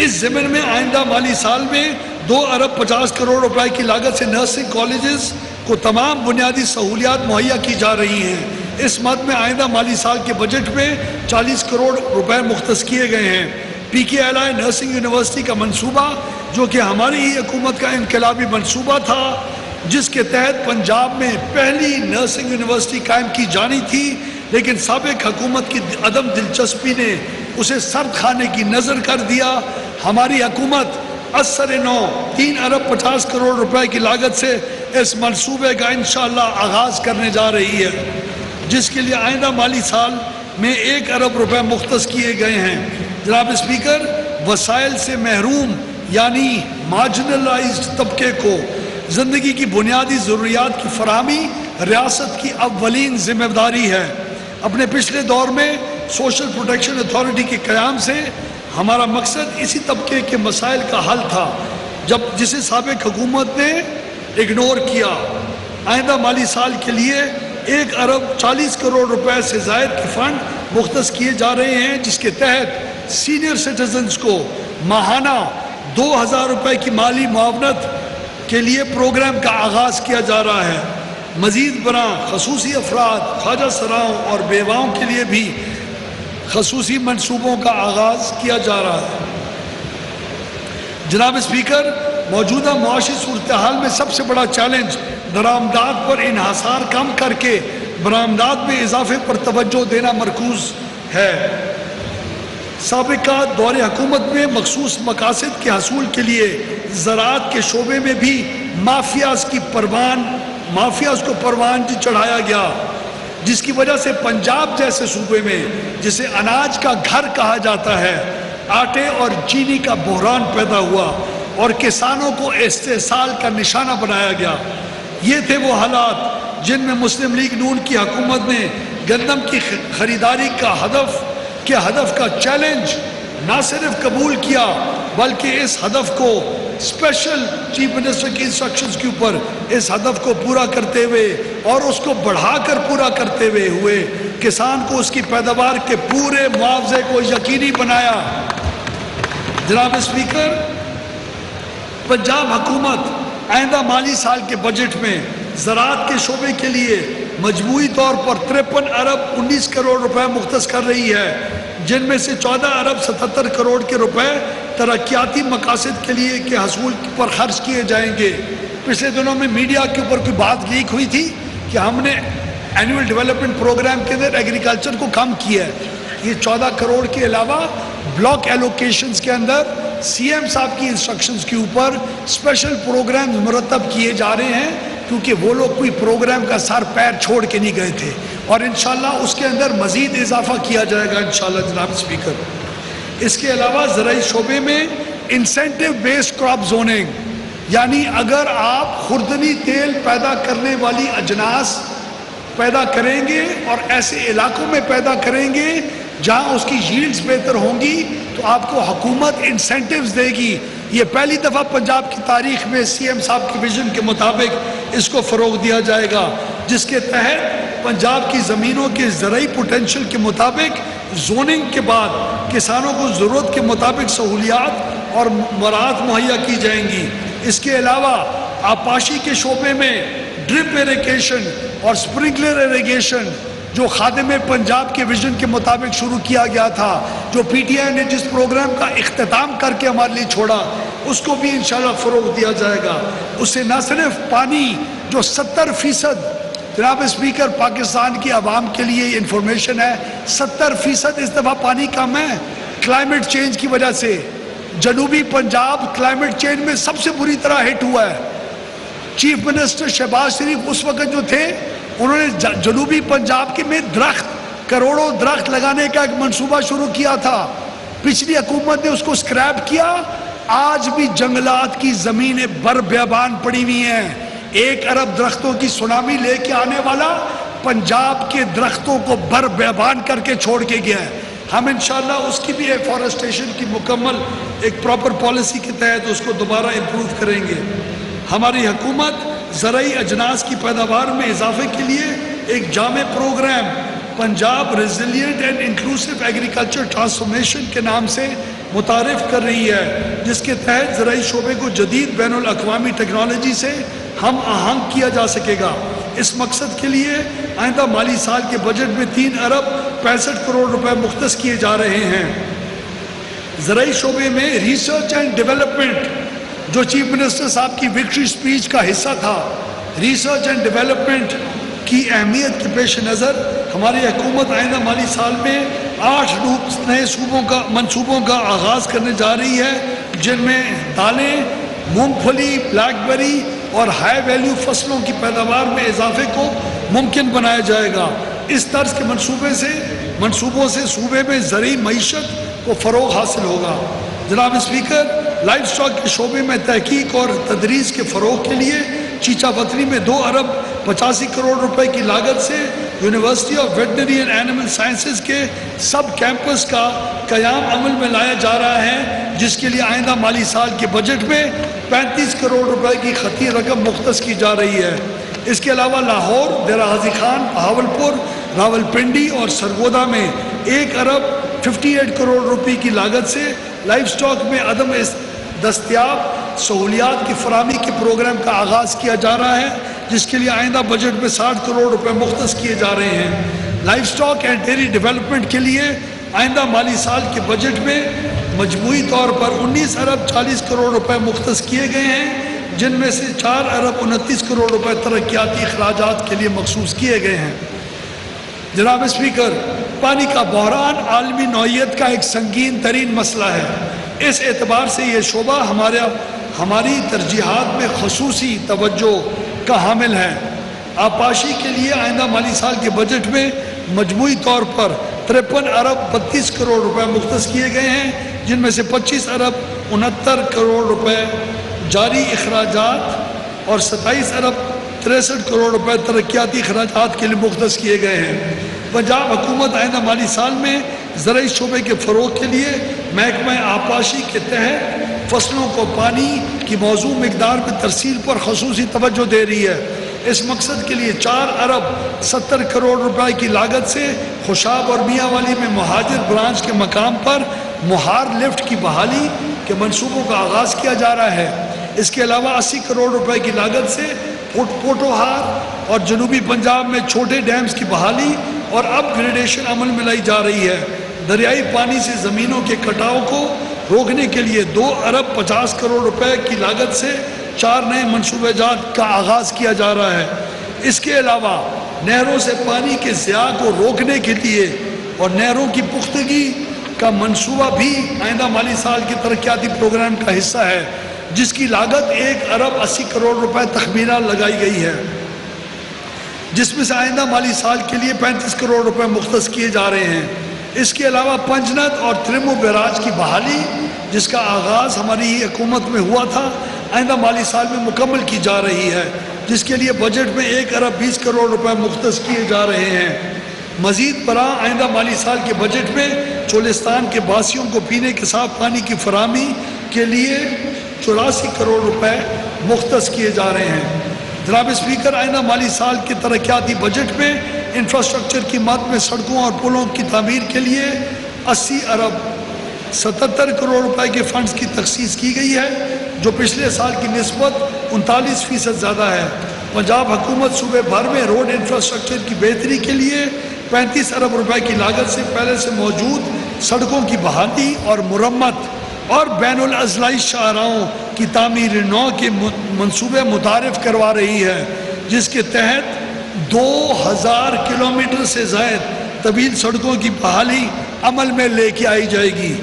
Speaker 4: اس ضمن میں آئندہ مالی سال میں 2 ارب 50 کروڑ روپے کی لاگت سے نرسنگ کالجز کو تمام بنیادی سہولیات مہیا کی جا رہی ہیں۔ اس مد میں آئندہ مالی سال کے بجٹ میں 40 کروڑ روپے مختص کیے گئے ہیں۔ پی کے ایل آئی نرسنگ یونیورسٹی کا منصوبہ، جو کہ ہماری ہی حکومت کا انقلابی منصوبہ تھا، جس کے تحت پنجاب میں پہلی نرسنگ یونیورسٹی قائم کی جانی تھی، لیکن سابق حکومت کی عدم دلچسپی نے اسے سرد خانے کی نظر کر دیا۔ ہماری حکومت اثر نو 3 ارب 50 کروڑ روپے کی لاگت سے اس منصوبے کا انشاءاللہ آغاز کرنے جا رہی ہے، جس کے لیے آئندہ مالی سال میں 1 ارب روپے مختص کیے گئے ہیں۔ جناب اسپیکر، وسائل سے محروم یعنی مارجنلائزڈ طبقے کو زندگی کی بنیادی ضروریات کی فراہمی ریاست کی اولین ذمہ داری ہے۔ اپنے پچھلے دور میں سوشل پروٹیکشن اتھارٹی کے قیام سے ہمارا مقصد اسی طبقے کے مسائل کا حل تھا، جسے سابق حکومت نے اگنور کیا۔ آئندہ مالی سال کے لیے 1 ارب 40 کروڑ روپے سے زائد کے فنڈ مختص کیے جا رہے ہیں، جس کے تحت سینئر سٹیزنز کو ماہانہ 2000 روپے کی مالی معاونت کے لیے پروگرام کا آغاز کیا جا رہا ہے۔ مزید برآں خصوصی افراد، خواجہ سراؤں اور بیواؤں کے لیے بھی خصوصی منصوبوں کا آغاز کیا جا رہا ہے۔ جناب اسپیکر، موجودہ معاشی صورتحال میں سب سے بڑا چیلنج درآمدات پر انحصار کم کر کے برآمدات میں اضافے پر توجہ دینا مرکوز ہے۔ سابقہ دور حکومت میں مخصوص مقاصد کے حصول کے لیے زراعت کے شعبے میں بھی مافیاز کو پروان چڑھایا گیا، جس کی وجہ سے پنجاب جیسے صوبے میں، جسے اناج کا گھر کہا جاتا ہے، آٹے اور چینی کا بحران پیدا ہوا اور کسانوں کو استحصال کا نشانہ بنایا گیا۔ یہ تھے وہ حالات جن میں مسلم لیگ نون کی حکومت نے گندم کی خریداری کا ہدف کا چیلنج نہ صرف قبول کیا بلکہ اس ہدف کو اسپیشل چیف منسٹر کی انسٹرکشنز کے اوپر اس ہدف کو پورا کرتے ہوئے اور اس کو بڑھا کر پورا کرتے ہوئے کسان کو اس کی پیداوار کے پورے معاوضے کو یقینی بنایا۔ جناب اسپیکر، پنجاب حکومت آئندہ مالی سال کے بجٹ میں زراعت کے شعبے کے لیے مجموعی طور پر 53 ارب 19 کروڑ روپے مختص کر رہی ہے، جن میں سے 14 ارب 77 کروڑ کے روپے ترقیاتی مقاصد کے لیے کے حصول پر خرچ کیے جائیں گے۔ پچھلے دنوں میں میڈیا کے اوپر کوئی بات لیک ہوئی تھی کہ ہم نے اینول ڈیولپمنٹ پروگرام کے اندر ایگریکلچر کو کم کیا ہے۔ یہ 14 کروڑ کے علاوہ بلاک ایلوکیشنز کے اندر سی ایم صاحب کی انسٹرکشنز کے اوپر اسپیشل پروگرام مرتب کیے جا رہے ہیں، کیونکہ وہ لوگ کوئی پروگرام کا سر پیر چھوڑ کے نہیں گئے تھے، اور انشاءاللہ اس کے اندر مزید اضافہ کیا جائے گا انشاءاللہ جناب اسپیکر۔ اس کے علاوہ زرعی شعبے میں انسینٹیو بیسڈ کراپ زوننگ، یعنی اگر آپ خوردنی تیل پیدا کرنے والی اجناس پیدا کریں گے اور ایسے علاقوں میں پیدا کریں گے جہاں اس کی ییلڈز بہتر ہوں گی تو آپ کو حکومت انسینٹیوز دے گی۔ یہ پہلی دفعہ پنجاب کی تاریخ میں سی ایم صاحب کی ویژن کے مطابق اس کو فروغ دیا جائے گا، جس کے تحت پنجاب کی زمینوں کے زرعی پوٹینشل کے مطابق زوننگ کے بعد کسانوں کو ضرورت کے مطابق سہولیات اور مراعات مہیا کی جائیں گی۔ اس کے علاوہ آبپاشی کے شعبے میں ڈرپ ایریگیشن اور سپرنکلر ایریگیشن جو خادم پنجاب کے ویژن کے مطابق شروع کیا گیا تھا، جو پی ٹی آئی نے جس پروگرام کا اختتام کر کے ہمارے لیے چھوڑا، اس کو بھی انشاءاللہ فروغ دیا جائے گا۔ اس سے نہ صرف پانی جو 70% جناب اسپیکر پاکستان کی عوام کے لیے انفارمیشن ہے، 70% اس دفعہ پانی کم ہے کلائمیٹ چینج کی وجہ سے۔ جنوبی پنجاب کلائمیٹ چینج میں سب سے بری طرح ہٹ ہوا ہے۔ چیف منسٹر شہباز شریف اس وقت جو تھے، انہوں نے جنوبی پنجاب کے میں کروڑوں درخت لگانے کا ایک منصوبہ شروع کیا تھا، پچھلی حکومت نے اس کو سکریپ کیا۔ آج بھی جنگلات کی زمینیں بر بیابان پڑی ہوئی ہیں۔ 1 ارب درختوں کی سونامی لے کے آنے والا پنجاب کے درختوں کو بر بیابان کر کے چھوڑ کے گیا ہے۔ ہم انشاءاللہ اس کی بھی ایفورسٹیشن کی مکمل ایک پراپر پالیسی کے تحت اس کو دوبارہ امپروو کریں گے۔ ہماری حکومت زرعی اجناس کی پیداوار میں اضافے کے لیے ایک جامع programme Punjab resilient and inclusive agriculture transformation کے نام سے متعارف کر رہی ہے، جس کے تحت زرعی شعبے کو جدید بین الاقوامی ٹیکنالوجی سے ہم آہنگ کیا جا سکے گا۔ اس مقصد کے لیے آئندہ مالی سال کے بجٹ میں 3 ارب 65 کروڑ روپے مختص کیے جا رہے ہیں۔ زرعی شعبے میں ریسرچ اینڈ ڈیولپمنٹ جو چیف منسٹر صاحب کی وکٹری سپیچ کا حصہ تھا، ریسرچ اینڈ ڈیولپمنٹ کی اہمیت کے پیش نظر ہماری حکومت آئندہ مالی سال میں 8 نئے منصوبوں کا آغاز کرنے جا رہی ہے، جن میں دالیں، مونگ پھلی، بلیک بیری اور ہائی ویلیو فصلوں کی پیداوار میں اضافے کو ممکن بنایا جائے گا۔ اس طرز کے منصوبوں سے صوبے میں زرعی معیشت کو فروغ حاصل ہوگا۔ جناب اسپیکر، لائف سٹاک کے شعبے میں تحقیق اور تدریس کے فروغ کے لیے چیچا وطنی میں 2 ارب 85 کروڑ روپے کی لاگت سے university of veterinary and animal sciences کے سب کیمپس کا قیام عمل میں لایا جا رہا ہے، جس کے لیے آئندہ مالی سال کے بجٹ میں 35 کروڑ روپے کی خطی رقم مختص کی جا رہی ہے۔ اس کے علاوہ لاہور، دیرہ غازی خان، بہاولپور، راولپنڈی اور سرگودا میں 1 ارب 58 کروڑ روپے کی لاگت سے لائف سٹاک میں عدم دستیاب سہولیات کی فراہمی کے پروگرام کا آغاز کیا جا رہا ہے، جس کے لیے آئندہ بجٹ میں 60 کروڑ روپے مختص کیے جا رہے ہیں۔ Life stock and dairy development کے لیے آئندہ مالی سال کے بجٹ میں مجموعی طور پر 19 ارب 40 کروڑ روپے مختص کیے گئے ہیں، جن میں سے 4 ارب 29 کروڑ روپے ترقیاتی اخراجات کے لیے مخصوص کیے گئے ہیں۔ جناب اسپیکر، پانی کا بحران عالمی نوعیت کا ایک سنگین ترین مسئلہ ہے۔ اس اعتبار سے یہ شعبہ ہماری ترجیحات میں خصوصی توجہ کا حامل ہے۔ آبپاشی کے لیے آئندہ مالی سال کے بجٹ میں مجموعی طور پر 53 ارب 32 کروڑ روپے مختص کیے گئے ہیں، جن میں سے 25 ارب 69 کروڑ روپے جاری اخراجات اور 27 ارب 63 کروڑ روپے ترقیاتی اخراجات کے لیے مختص کیے گئے ہیں۔ پنجاب حکومت آئندہ مالی سال میں زرعی شعبے کے فروغ کے لیے محکمہ آبپاشی کے تحت فصلوں کو پانی کی موزوں مقدار میں ترسیل پر خصوصی توجہ دے رہی ہے۔ اس مقصد کے لیے 4 ارب 70 کروڑ روپے کی لاگت سے خوشاب اور میاں والی میں مہاجر برانچ کے مقام پر مہار لفٹ کی بحالی کے منصوبوں کا آغاز کیا جا رہا ہے۔ اس کے علاوہ 80 کروڑ روپے کی لاگت سے پوٹوہار اور جنوبی پنجاب میں چھوٹے ڈیمز کی بحالی اور اپ گریڈیشن عمل میں لائی جا رہی ہے۔ دریائی پانی سے زمینوں کے کٹاؤ کو روکنے کے لیے 2 ارب 50 کروڑ روپے کی لاگت سے 4 نئے منصوبہ جات کا آغاز کیا جا رہا ہے۔ اس کے علاوہ نہروں سے پانی کے ضیاع کو روکنے کے لیے اور نہروں کی پختگی کا منصوبہ بھی آئندہ مالی سال کے ترقیاتی پروگرام کا حصہ ہے، جس کی لاگت 1 ارب 80 کروڑ روپے تخمینہ لگائی گئی ہے، جس میں سے آئندہ مالی سال کے لیے 35 کروڑ روپے مختص کیے جا رہے ہیں۔ اس کے علاوہ پنجنت اور ترمو بیراج کی بحالی، جس کا آغاز ہماری ہی حکومت میں ہوا تھا، آئندہ مالی سال میں مکمل کی جا رہی ہے، جس کے لیے بجٹ میں 1 ارب 20 کروڑ روپے مختص کیے جا رہے ہیں۔ مزید برآں آئندہ مالی سال کے بجٹ میں چولستان کے باسیوں کو پینے کے صاف پانی کی فراہمی کے لیے 84 کروڑ روپے مختص کیے جا رہے ہیں۔ جناب اسپیکر، آئندہ مالی سال کے ترقیاتی بجٹ میں انفراسٹرکچر کی مد میں سڑکوں اور پلوں کی تعمیر کے لیے 80 ارب 77 کروڑ روپے کے فنڈز کی تخصیص کی گئی ہے، جو پچھلے سال کی نسبت 39% زیادہ ہے۔ پنجاب حکومت صوبے بھر میں روڈ انفراسٹرکچر کی بہتری کے لیے 35 ارب روپے کی لاگت سے پہلے سے موجود سڑکوں کی بحالی اور مرمت اور بین الاضلاعی شاہراہوں کی تعمیر نو کے منصوبے متعارف کروا رہی ہے، جس کے تحت 2000 کلومیٹر سے زائد طویل سڑکوں کی بحالی عمل میں لے کے آئی جائے گی۔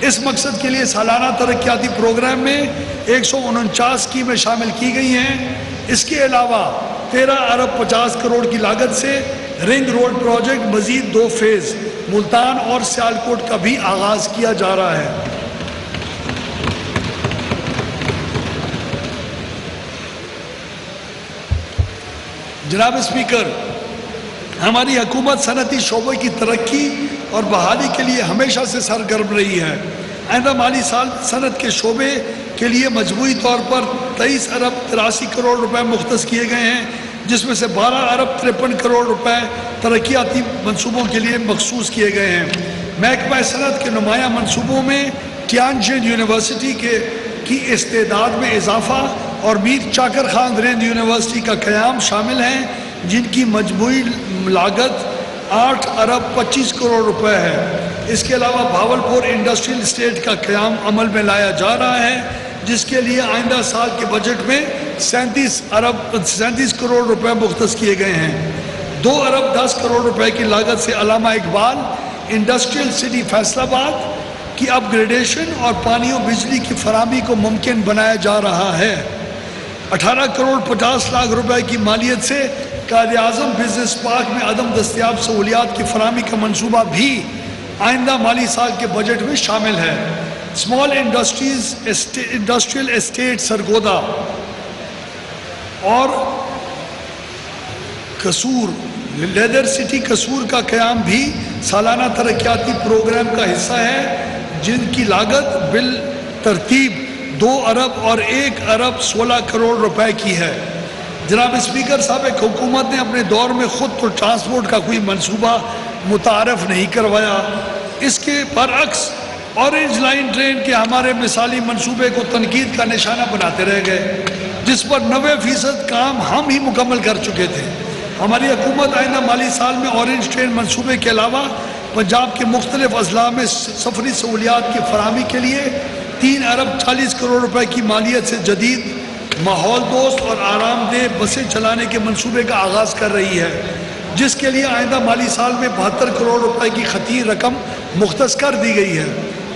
Speaker 4: اس مقصد کے لیے سالانہ ترقیاتی پروگرام میں 149 اسکیمیں شامل کی گئی ہیں۔ اس کے علاوہ 13 ارب 50 کروڑ کی لاگت سے رنگ روڈ پروجیکٹ مزید 2 فیز ملتان اور سیالکوٹ کا بھی آغاز کیا جا رہا ہے۔ جناب اسپیکر، ہماری حکومت صنعتی شعبے کی ترقی اور بحالی کے لیے ہمیشہ سے سرگرم رہی ہے۔ آئندہ مالی سال صنعت کے شعبے کے لیے مجموعی طور پر 23 ارب 83 کروڑ روپے مختص کیے گئے ہیں، جس میں سے 12 ارب 53 کروڑ روپے ترقیاتی منصوبوں کے لیے مخصوص کیے گئے ہیں۔ محکمہ صنعت کے نمایاں منصوبوں میں ٹیانجن یونیورسٹی کی استعداد میں اضافہ اور میر چاکر خان ریند یونیورسٹی کا قیام شامل ہیں، جن کی مجموعی لاگت 8 ارب 25 کروڑ روپے ہے۔ اس کے علاوہ بھاولپور انڈسٹریل اسٹیٹ کا قیام عمل میں لایا جا رہا ہے، جس کے لیے آئندہ سال کے بجٹ میں 37 کروڑ روپے مختص کیے گئے ہیں۔ 2 ارب 10 کروڑ روپے کی لاگت سے علامہ اقبال انڈسٹریل سٹی فیصل آباد کی اپ گریڈیشن اور پانی و بجلی کی فراہمی کو ممکن بنایا جا رہا ہے۔ 18 کروڑ 50 لاکھ روپے کی مالیت سے قائد اعظم بزنس پارک میں عدم دستیاب سہولیات کی فراہمی کا منصوبہ بھی آئندہ مالی سال کے بجٹ میں شامل ہے۔ اسمال انڈسٹریل اسٹیٹ سرگودا اور قصور لیدر سٹی قصور کا قیام بھی سالانہ ترقیاتی پروگرام کا حصہ ہے، جن کی لاگت بالترتیب 2 ارب اور 1 ارب 16 کروڑ روپے کی ہے۔ جناب اسپیکر، سابق حکومت نے اپنے دور میں خود تو ٹرانسپورٹ کا کوئی منصوبہ متعارف نہیں کروایا۔ اس کے برعکس اورنج لائن ٹرین کے ہمارے مثالی منصوبے کو تنقید کا نشانہ بناتے رہ گئے، جس پر 90% کام ہم ہی مکمل کر چکے تھے۔ ہماری حکومت آئندہ مالی سال میں اورنج ٹرین منصوبے کے علاوہ پنجاب کے مختلف اضلاع میں سفری سہولیات کی فراہمی کے لیے 3 ارب 40 کروڑ روپے کی مالیت سے جدید ماحول دوست اور آرام دہ بسیں چلانے کے منصوبے کا آغاز کر رہی ہے، جس کے لیے آئندہ مالی سال میں 72 کروڑ روپے کی خطیر رقم مختص کر دی گئی ہے۔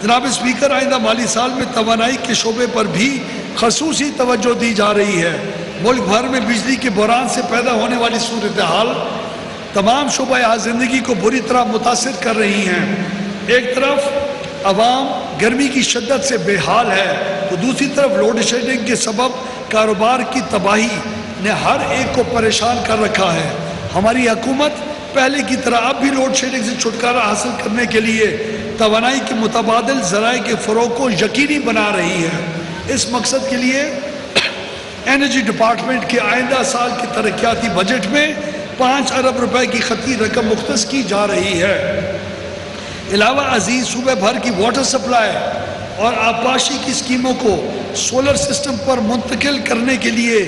Speaker 4: جناب اسپیکر، آئندہ مالی سال میں توانائی کے شعبے پر بھی خصوصی توجہ دی جا رہی ہے۔ ملک بھر میں بجلی کے بحران سے پیدا ہونے والی صورتحال تمام شعبۂ زندگی کو بری طرح متاثر کر رہی ہیں۔ ایک طرف عوام گرمی کی شدت سے بے حال ہے، تو دوسری طرف لوڈ شیڈنگ کے سبب کاروبار کی تباہی نے ہر ایک کو پریشان کر رکھا ہے۔ ہماری حکومت پہلے کی طرح اب بھی لوڈ شیڈنگ سے چھٹکارا حاصل کرنے کے لیے توانائی کے متبادل ذرائع کے فروغ کو یقینی بنا رہی ہے۔ اس مقصد کے لیے انرجی ڈپارٹمنٹ کے آئندہ سال کے ترقیاتی بجٹ میں 5 ارب روپے کی خطی رقم مختص کی جا رہی ہے۔ علاوہ ازیں صوبے بھر کی واٹر سپلائی اور آبپاشی کی اسکیموں کو سولر سسٹم پر منتقل کرنے کے لیے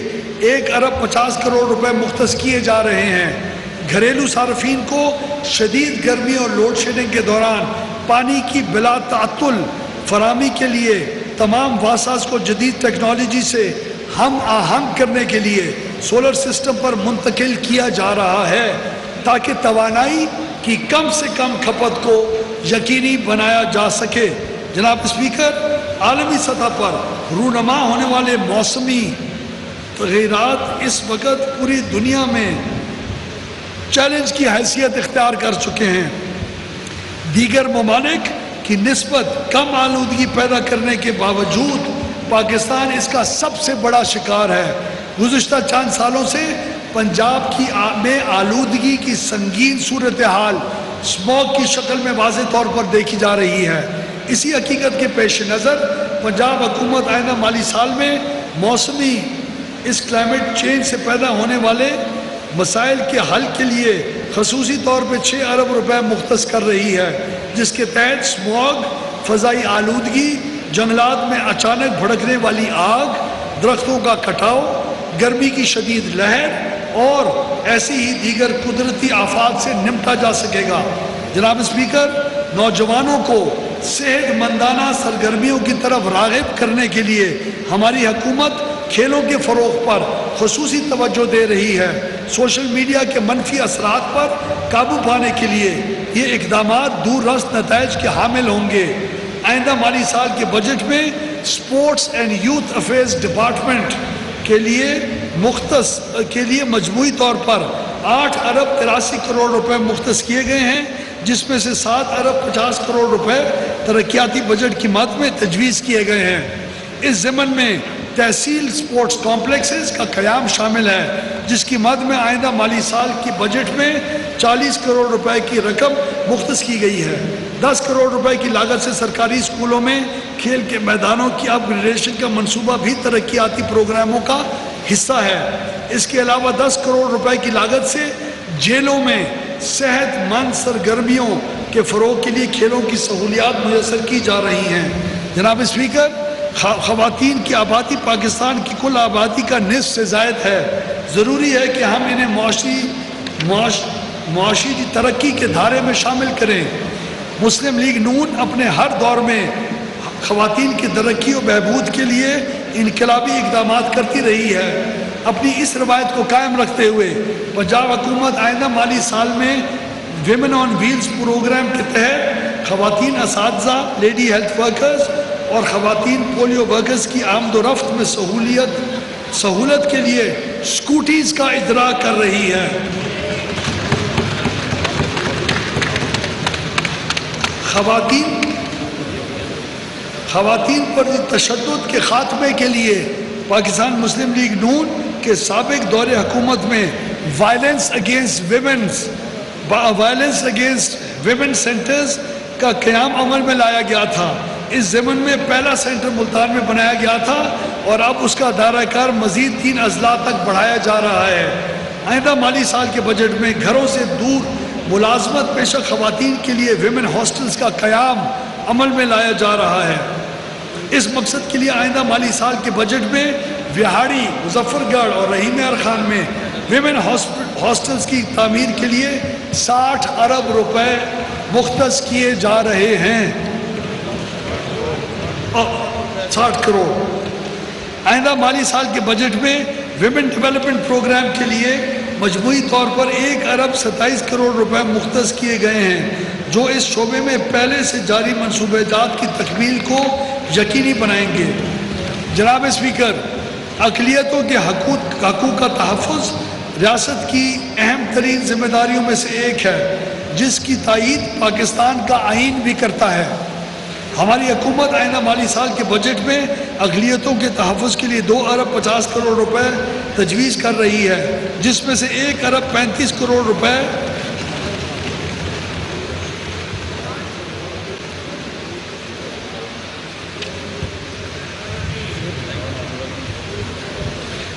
Speaker 4: 1 ارب 50 کروڑ روپے مختص کیے جا رہے ہیں۔ گھریلو صارفین کو شدید گرمی اور لوڈ شیڈنگ کے دوران پانی کی بلا تعطل فراہمی کے لیے تمام واساز کو جدید ٹیکنالوجی سے ہم آہنگ کرنے کے لیے سولر سسٹم پر منتقل کیا جا رہا ہے تاکہ توانائی کی کم سے کم کھپت کو یقینی بنایا جا سکے۔ جناب اسپیکر، عالمی سطح پر رونما ہونے والے موسمی تغیرات اس وقت پوری دنیا میں چیلنج کی حیثیت اختیار کر چکے ہیں۔ دیگر ممالک کی نسبت کم آلودگی پیدا کرنے کے باوجود پاکستان اس کا سب سے بڑا شکار ہے۔ گزشتہ چند سالوں سے پنجاب میں آلودگی کی سنگین صورتحال اسموگ کی شکل میں واضح طور پر دیکھی جا رہی ہے۔ اسی حقیقت کے پیش نظر پنجاب حکومت آئندہ مالی سال میں موسمی اس کلائمیٹ چینج سے پیدا ہونے والے مسائل کے حل کے لیے خصوصی طور پہ 6 ارب روپے مختص کر رہی ہے، جس کے تحت اسموگ، فضائی آلودگی، جنگلات میں اچانک بھڑکنے والی آگ، درختوں کا کٹاؤ، گرمی کی شدید لہر اور ایسی ہی دیگر قدرتی آفات سے نمٹا جا سکے گا۔ جناب اسپیکر، نوجوانوں کو صحت مندانہ سرگرمیوں کی طرف راغب کرنے کے لیے ہماری حکومت کھیلوں کے فروغ پر خصوصی توجہ دے رہی ہے۔ سوشل میڈیا کے منفی اثرات پر قابو پانے کے لیے یہ اقدامات دور رس نتائج کے حامل ہوں گے۔ آئندہ مالی سال کے بجٹ میں sports and youth affairs department کے لیے مجموعی طور پر 8 ارب 83 کروڑ روپے مختص کیے گئے ہیں، جس میں سے 7 ارب 50 کروڑ روپے ترقیاتی بجٹ کی مد میں تجویز کیے گئے ہیں۔ اس ضمن میں تحصیل سپورٹس کمپلیکسز کا قیام شامل ہے، جس کی مد میں آئندہ مالی سال کی بجٹ میں 40 کروڑ روپے کی رقم مختص کی گئی ہے۔ 10 کروڑ روپے کی لاگت سے سرکاری اسکولوں میں کھیل کے میدانوں کی اپ گریڈیشن کا منصوبہ بھی ترقیاتی پروگراموں کا حصہ ہے۔ اس کے علاوہ 10 کروڑ روپے کی لاگت سے جیلوں میں صحت مند سرگرمیوں کے فروغ کے لیے کھیلوں کی سہولیات میسر کی جا رہی ہیں۔ جناب اسپیکر، خواتین کی آبادی پاکستان کی کل آبادی کا نصف سے زائد ہے۔ ضروری ہے کہ ہم انہیں معاشی ترقی کے دھارے میں شامل کریں۔ مسلم لیگ نون اپنے ہر دور میں خواتین کی ترقی و بہبود کے لیے انقلابی اقدامات کرتی رہی ہے۔ اپنی اس روایت کو قائم رکھتے ہوئے پنجاب حکومت آئندہ مالی سال میں ویمن آن ویلز پروگرام کے تحت خواتین اساتذہ، لیڈی ہیلتھ ورکرز اور خواتین پولیو ورکرز کی آمد و رفت میں سہولت کے لیے سکوٹیز کا اجرا کر رہی ہے۔ خواتین پر تشدد کے خاتمے کے لیے پاکستان مسلم لیگ نون کے سابق دور حکومت میں وائلنس اگینسٹ ویمن سینٹرز کا قیام عمل میں لایا گیا تھا۔ اس ضمن میں پہلا سینٹر ملتان میں بنایا گیا تھا اور اب اس کا دائرہ کار مزید 3 اضلاع تک بڑھایا جا رہا ہے۔ آئندہ مالی سال کے بجٹ میں گھروں سے دور ملازمت پیشہ خواتین کے لیے ویمن ہاسٹلز کا قیام عمل میں لایا جا رہا ہے۔ اس مقصد کے لیے آئندہ مالی سال کے بجٹ میں وہاڑی، مظفر گڑھ اور رحیم یار خان میں ویمن ہاسٹلز کی تعمیر کے لیے 60 ارب روپے مختص کیے جا رہے ہیں۔ 60 کروڑ۔ آئندہ مالی سال کے بجٹ میں ویمن ڈیولپمنٹ پروگرام کے لیے مجموعی طور پر 1 ارب 27 کروڑ روپے مختص کیے گئے ہیں، جو اس شعبے میں پہلے سے جاری منصوبہ جات کی تکمیل کو یقینی بنائیں گے۔ جناب اسپیکر، اقلیتوں کے حقوق کا تحفظ ریاست کی اہم ترین ذمہ داریوں میں سے ایک ہے، جس کی تائید پاکستان کا آئین بھی کرتا ہے۔ ہماری حکومت آئندہ مالی سال کے بجٹ میں اقلیتوں کے تحفظ کے لیے 2 ارب 50 کروڑ روپے تجویز کر رہی ہے، جس میں سے 1 ارب 35 کروڑ روپے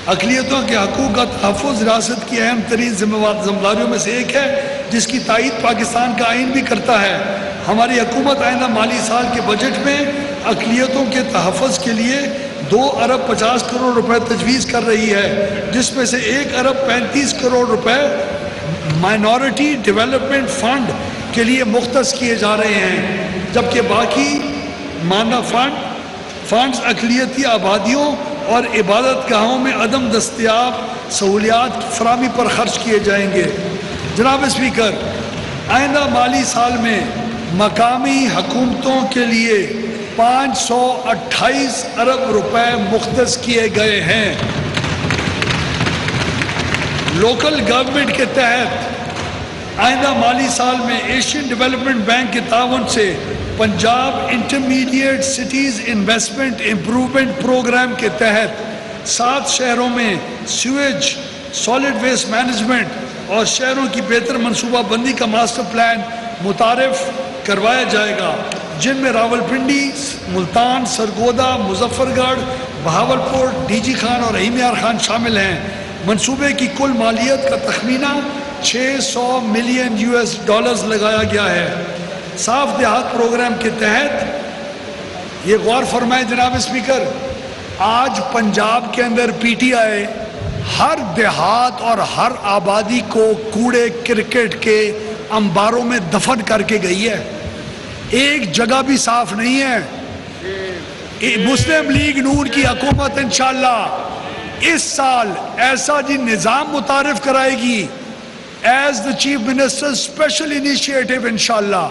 Speaker 4: اقلیتوں کے حقوق کا تحفظ ریاست کی اہم ترین ذمہ داریوں میں سے ایک ہے، جس کی تائید پاکستان کا آئین بھی کرتا ہے۔ ہماری حکومت آئندہ مالی سال کے بجٹ میں اقلیتوں کے تحفظ کے لیے 2 ارب 50 کروڑ روپے تجویز کر رہی ہے، جس میں سے 1 ارب 35 کروڑ روپے مائنورٹی ڈیولپمنٹ فنڈ کے لیے مختص کیے جا رہے ہیں، جبکہ باقی ماندہ فنڈز اقلیتی آبادیوں اور عبادت گاہوں میں عدم دستیاب سہولیات کی فراہمی پر خرچ کیے جائیں گے۔ جناب اسپیکر، آئندہ مالی سال میں مقامی حکومتوں کے لیے 528 ارب روپے مختص کیے گئے ہیں۔ لوکل گورنمنٹ کے تحت آئندہ مالی سال میں ایشین ڈیولپمنٹ بینک کے تعاون سے Punjab intermediate cities investment improvement programme کے تحت 7 شہروں میں سیویج، سالڈ ویسٹ مینجمنٹ اور شہروں کی بہتر منصوبہ بندی کا ماسٹر پلان متعارف کروایا جائے گا، جن میں راولپنڈی، ملتان، سرگودا، مظفر گڑھ، بہاولپور، ڈی جی خان اور رحیم یار خان شامل ہیں۔ منصوبے کی کل مالیت کا تخمینہ $600 ملین لگایا گیا ہے۔ صاف دیہات پروگرام کے تحت یہ غور فرمائے جناب اسپیکر، آج پنجاب کے اندر پی ٹی آئی ہر دیہات اور ہر آبادی کو کوڑے کرکٹ کے انباروں میں دفن کر کے گئی ہے، ایک جگہ بھی صاف نہیں ہے۔ مسلم لیگ نون کی حکومت انشاءاللہ اس سال ایسا نظام متعارف کرائے گی as the chief minister special initiative انشاءاللہ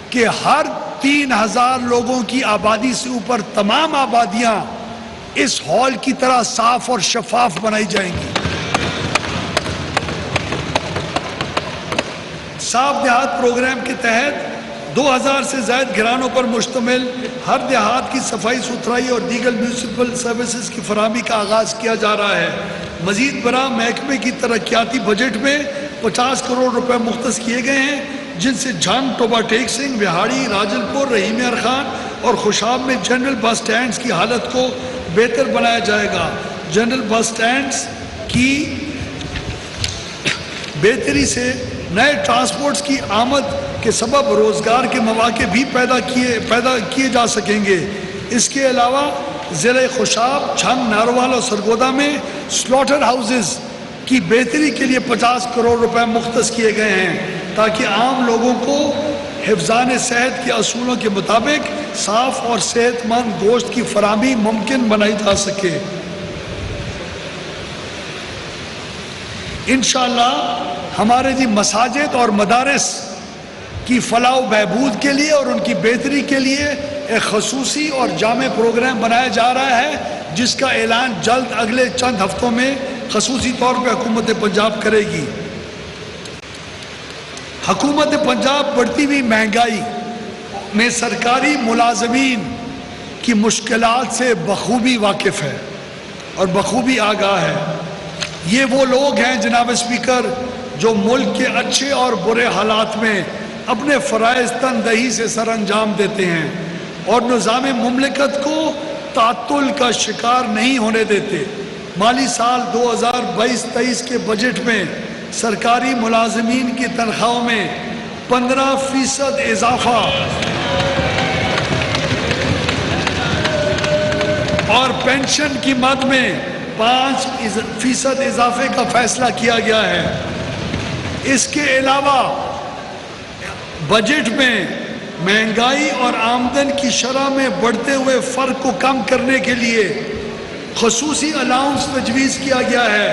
Speaker 4: کہ ہر 3000 لوگوں کی آبادی سے اوپر تمام آبادیاں اس ہال کی طرح صاف اور شفاف بنائی جائیں گی۔ صاف دیہات پروگرام کے تحت 2000 سے زائد گھرانوں پر مشتمل ہر دیہات کی صفائی ستھرائی اور دیگر میونسپل سروسز کی فراہمی کا آغاز کیا جا رہا ہے۔ مزید برآں محکمے کی ترقیاتی بجٹ میں 50 کروڑ روپے مختص کیے گئے ہیں، جن سے جھنگ، ٹوبا ٹیک سنگھ، وہاڑی، راجل پور، رحیم یار خان اور خوشاب میں جنرل بس سٹینڈز کی حالت کو بہتر بنایا جائے گا۔ جنرل بس سٹینڈز کی بہتری سے نئے ٹرانسپورٹس کی آمد کے سبب روزگار کے مواقع بھی پیدا کیے جا سکیں گے۔ اس کے علاوہ ضلع خوشاب، جھنگ، ناروال اور سرگودا میں سلاٹر ہاؤسز کی بہتری کے لیے 50 کروڑ روپے مختص کیے گئے ہیں، تاکہ عام لوگوں کو حفظان صحت کے اصولوں کے مطابق صاف اور صحت مند گوشت کی فراہمی ممکن بنائی جا سکے۔ انشاءاللہ ہمارے مساجد اور مدارس کی فلاح و بہبود کے لیے اور ان کی بہتری کے لیے ایک خصوصی اور جامع پروگرام بنایا جا رہا ہے، جس کا اعلان جلد اگلے چند ہفتوں میں خصوصی طور پہ حکومت پنجاب کرے گی۔ حکومت پنجاب بڑھتی ہوئی مہنگائی میں سرکاری ملازمین کی مشکلات سے بخوبی واقف ہے اور بخوبی آگاہ ہے۔ یہ وہ لوگ ہیں جناب اسپیکر جو ملک کے اچھے اور برے حالات میں اپنے فرائض تندہی سے سر انجام دیتے ہیں اور نظام مملکت کو تعطل کا شکار نہیں ہونے دیتے۔ مالی سال 2022-23 کے بجٹ میں سرکاری ملازمین کی تنخواہوں میں 15% اضافہ اور پینشن کی مد میں 5% اضافے کا فیصلہ کیا گیا ہے۔ اس کے علاوہ بجٹ میں مہنگائی اور آمدن کی شرح میں بڑھتے ہوئے فرق کو کم کرنے کے لیے خصوصی الاؤنس تجویز کیا گیا ہے،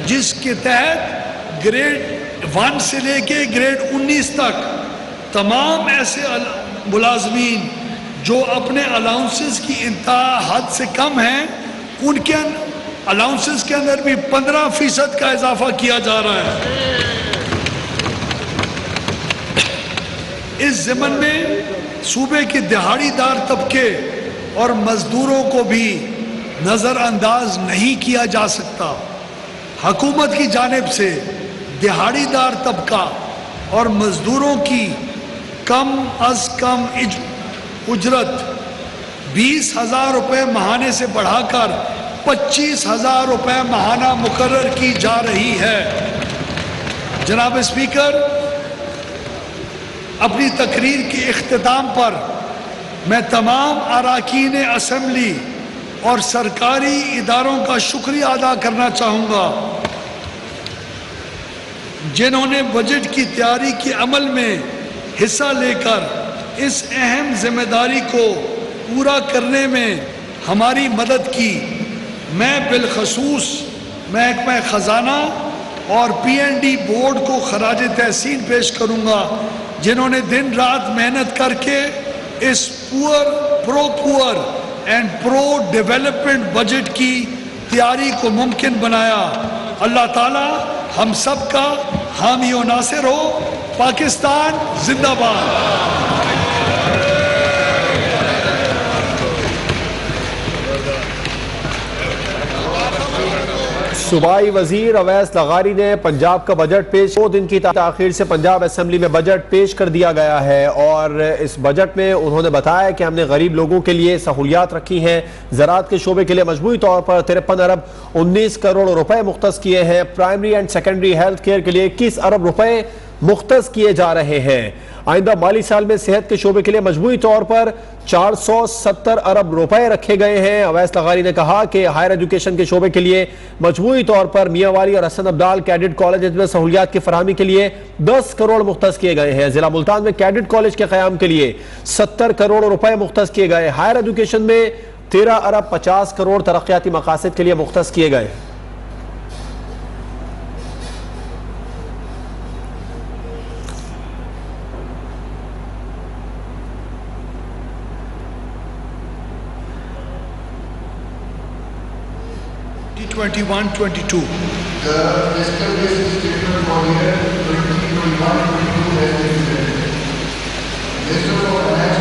Speaker 4: جس کے تحت گریڈ 1 سے لے کے گریڈ 19 تک تمام ایسے ملازمین جو اپنے الاؤنسز کی انتہا حد سے کم ہیں، ان کے الاؤنسز کے اندر بھی 15% کا اضافہ کیا جا رہا ہے۔ اس ضمن میں صوبے کے دہاڑی دار طبقے اور مزدوروں کو بھی نظر انداز نہیں کیا جا سکتا۔ حکومت کی جانب سے دہاڑی دار طبقہ اور مزدوروں کی کم از کم اجرت 20,000 روپے ماہانے سے بڑھا کر 25,000 روپے ماہانہ مقرر کی جا رہی ہے۔ جناب اسپیکر، اپنی تقریر کے اختتام پر میں تمام اراکین اسمبلی اور سرکاری اداروں کا شکریہ ادا کرنا چاہوں گا جنہوں نے بجٹ کی تیاری کے عمل میں حصہ لے کر اس اہم ذمہ داری کو پورا کرنے میں ہماری مدد کی۔ میں بالخصوص محکمہ خزانہ اور PND بورڈ کو خراج تحسین پیش کروں گا جنہوں نے دن رات محنت کر کے اس poor and pro development budget کی تیاری کو ممکن بنایا۔ اللہ تعالی ہم سب کا حامی و ناصر ہو۔ پاکستان زندہ باد۔
Speaker 1: صوبائی وزیر اویس لغاری نے پنجاب کا بجٹ پیش 2 دن کی تاخیر سے پنجاب اسمبلی میں بجٹ پیش کر دیا گیا ہے، اور اس بجٹ میں انہوں نے بتایا کہ ہم نے غریب لوگوں کے لیے سہولیات رکھی ہیں۔ زراعت کے شعبے کے لیے مجموعی طور پر 53 ارب 19 کروڑ روپے مختص کیے ہیں۔ Primary and secondary health care کے لیے 21 ارب روپے مختص کیے جا رہے ہیں۔ آئندہ مالی سال میں صحت کے شعبے کے لیے مجموعی طور پر 470 ارب روپے رکھے گئے ہیں۔ اویس لغاری نے کہا کہ ہائر ایجوکیشن کے شعبے کے لیے مجموعی طور پر میاں والی اور حسن عبدال کیڈٹ کالجز میں سہولیات کی فراہمی کے لیے 10 کروڑ مختص کیے گئے ہیں۔ ضلع ملتان میں کیڈٹ کالج کے قیام کے لیے 70 کروڑ روپے مختص کیے گئے۔ ہائر ایجوکیشن میں 13 ارب 50 کروڑ ترقیاتی مقاصد کے لیے مختص کیے گئے۔
Speaker 2: The fiscal basis statement for year 2021-22 has been presented. Minister for Finance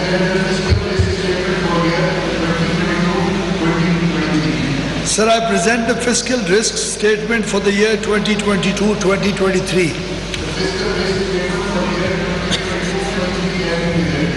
Speaker 2: presented the fiscal basis statement for year 2022-2023.
Speaker 4: Sir, I present the fiscal risk statement for the year 2022-2023.
Speaker 2: The fiscal basis statement for year 2022-2023 has been presented.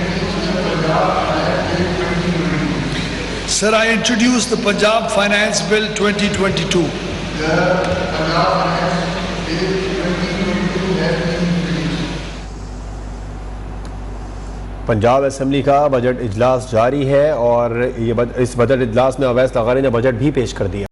Speaker 2: introduced the Punjab Finance Bill 2022.
Speaker 4: Sir, I introduce the Punjab Finance Bill 2022.
Speaker 2: The Punjab Finance Bill 2022 has been introduced.
Speaker 1: Punjab assembly کا budget اجلاس جاری ہے، اور اس budget اجلاس میں اویس لغاری نے budget بھی پیش کر دیا۔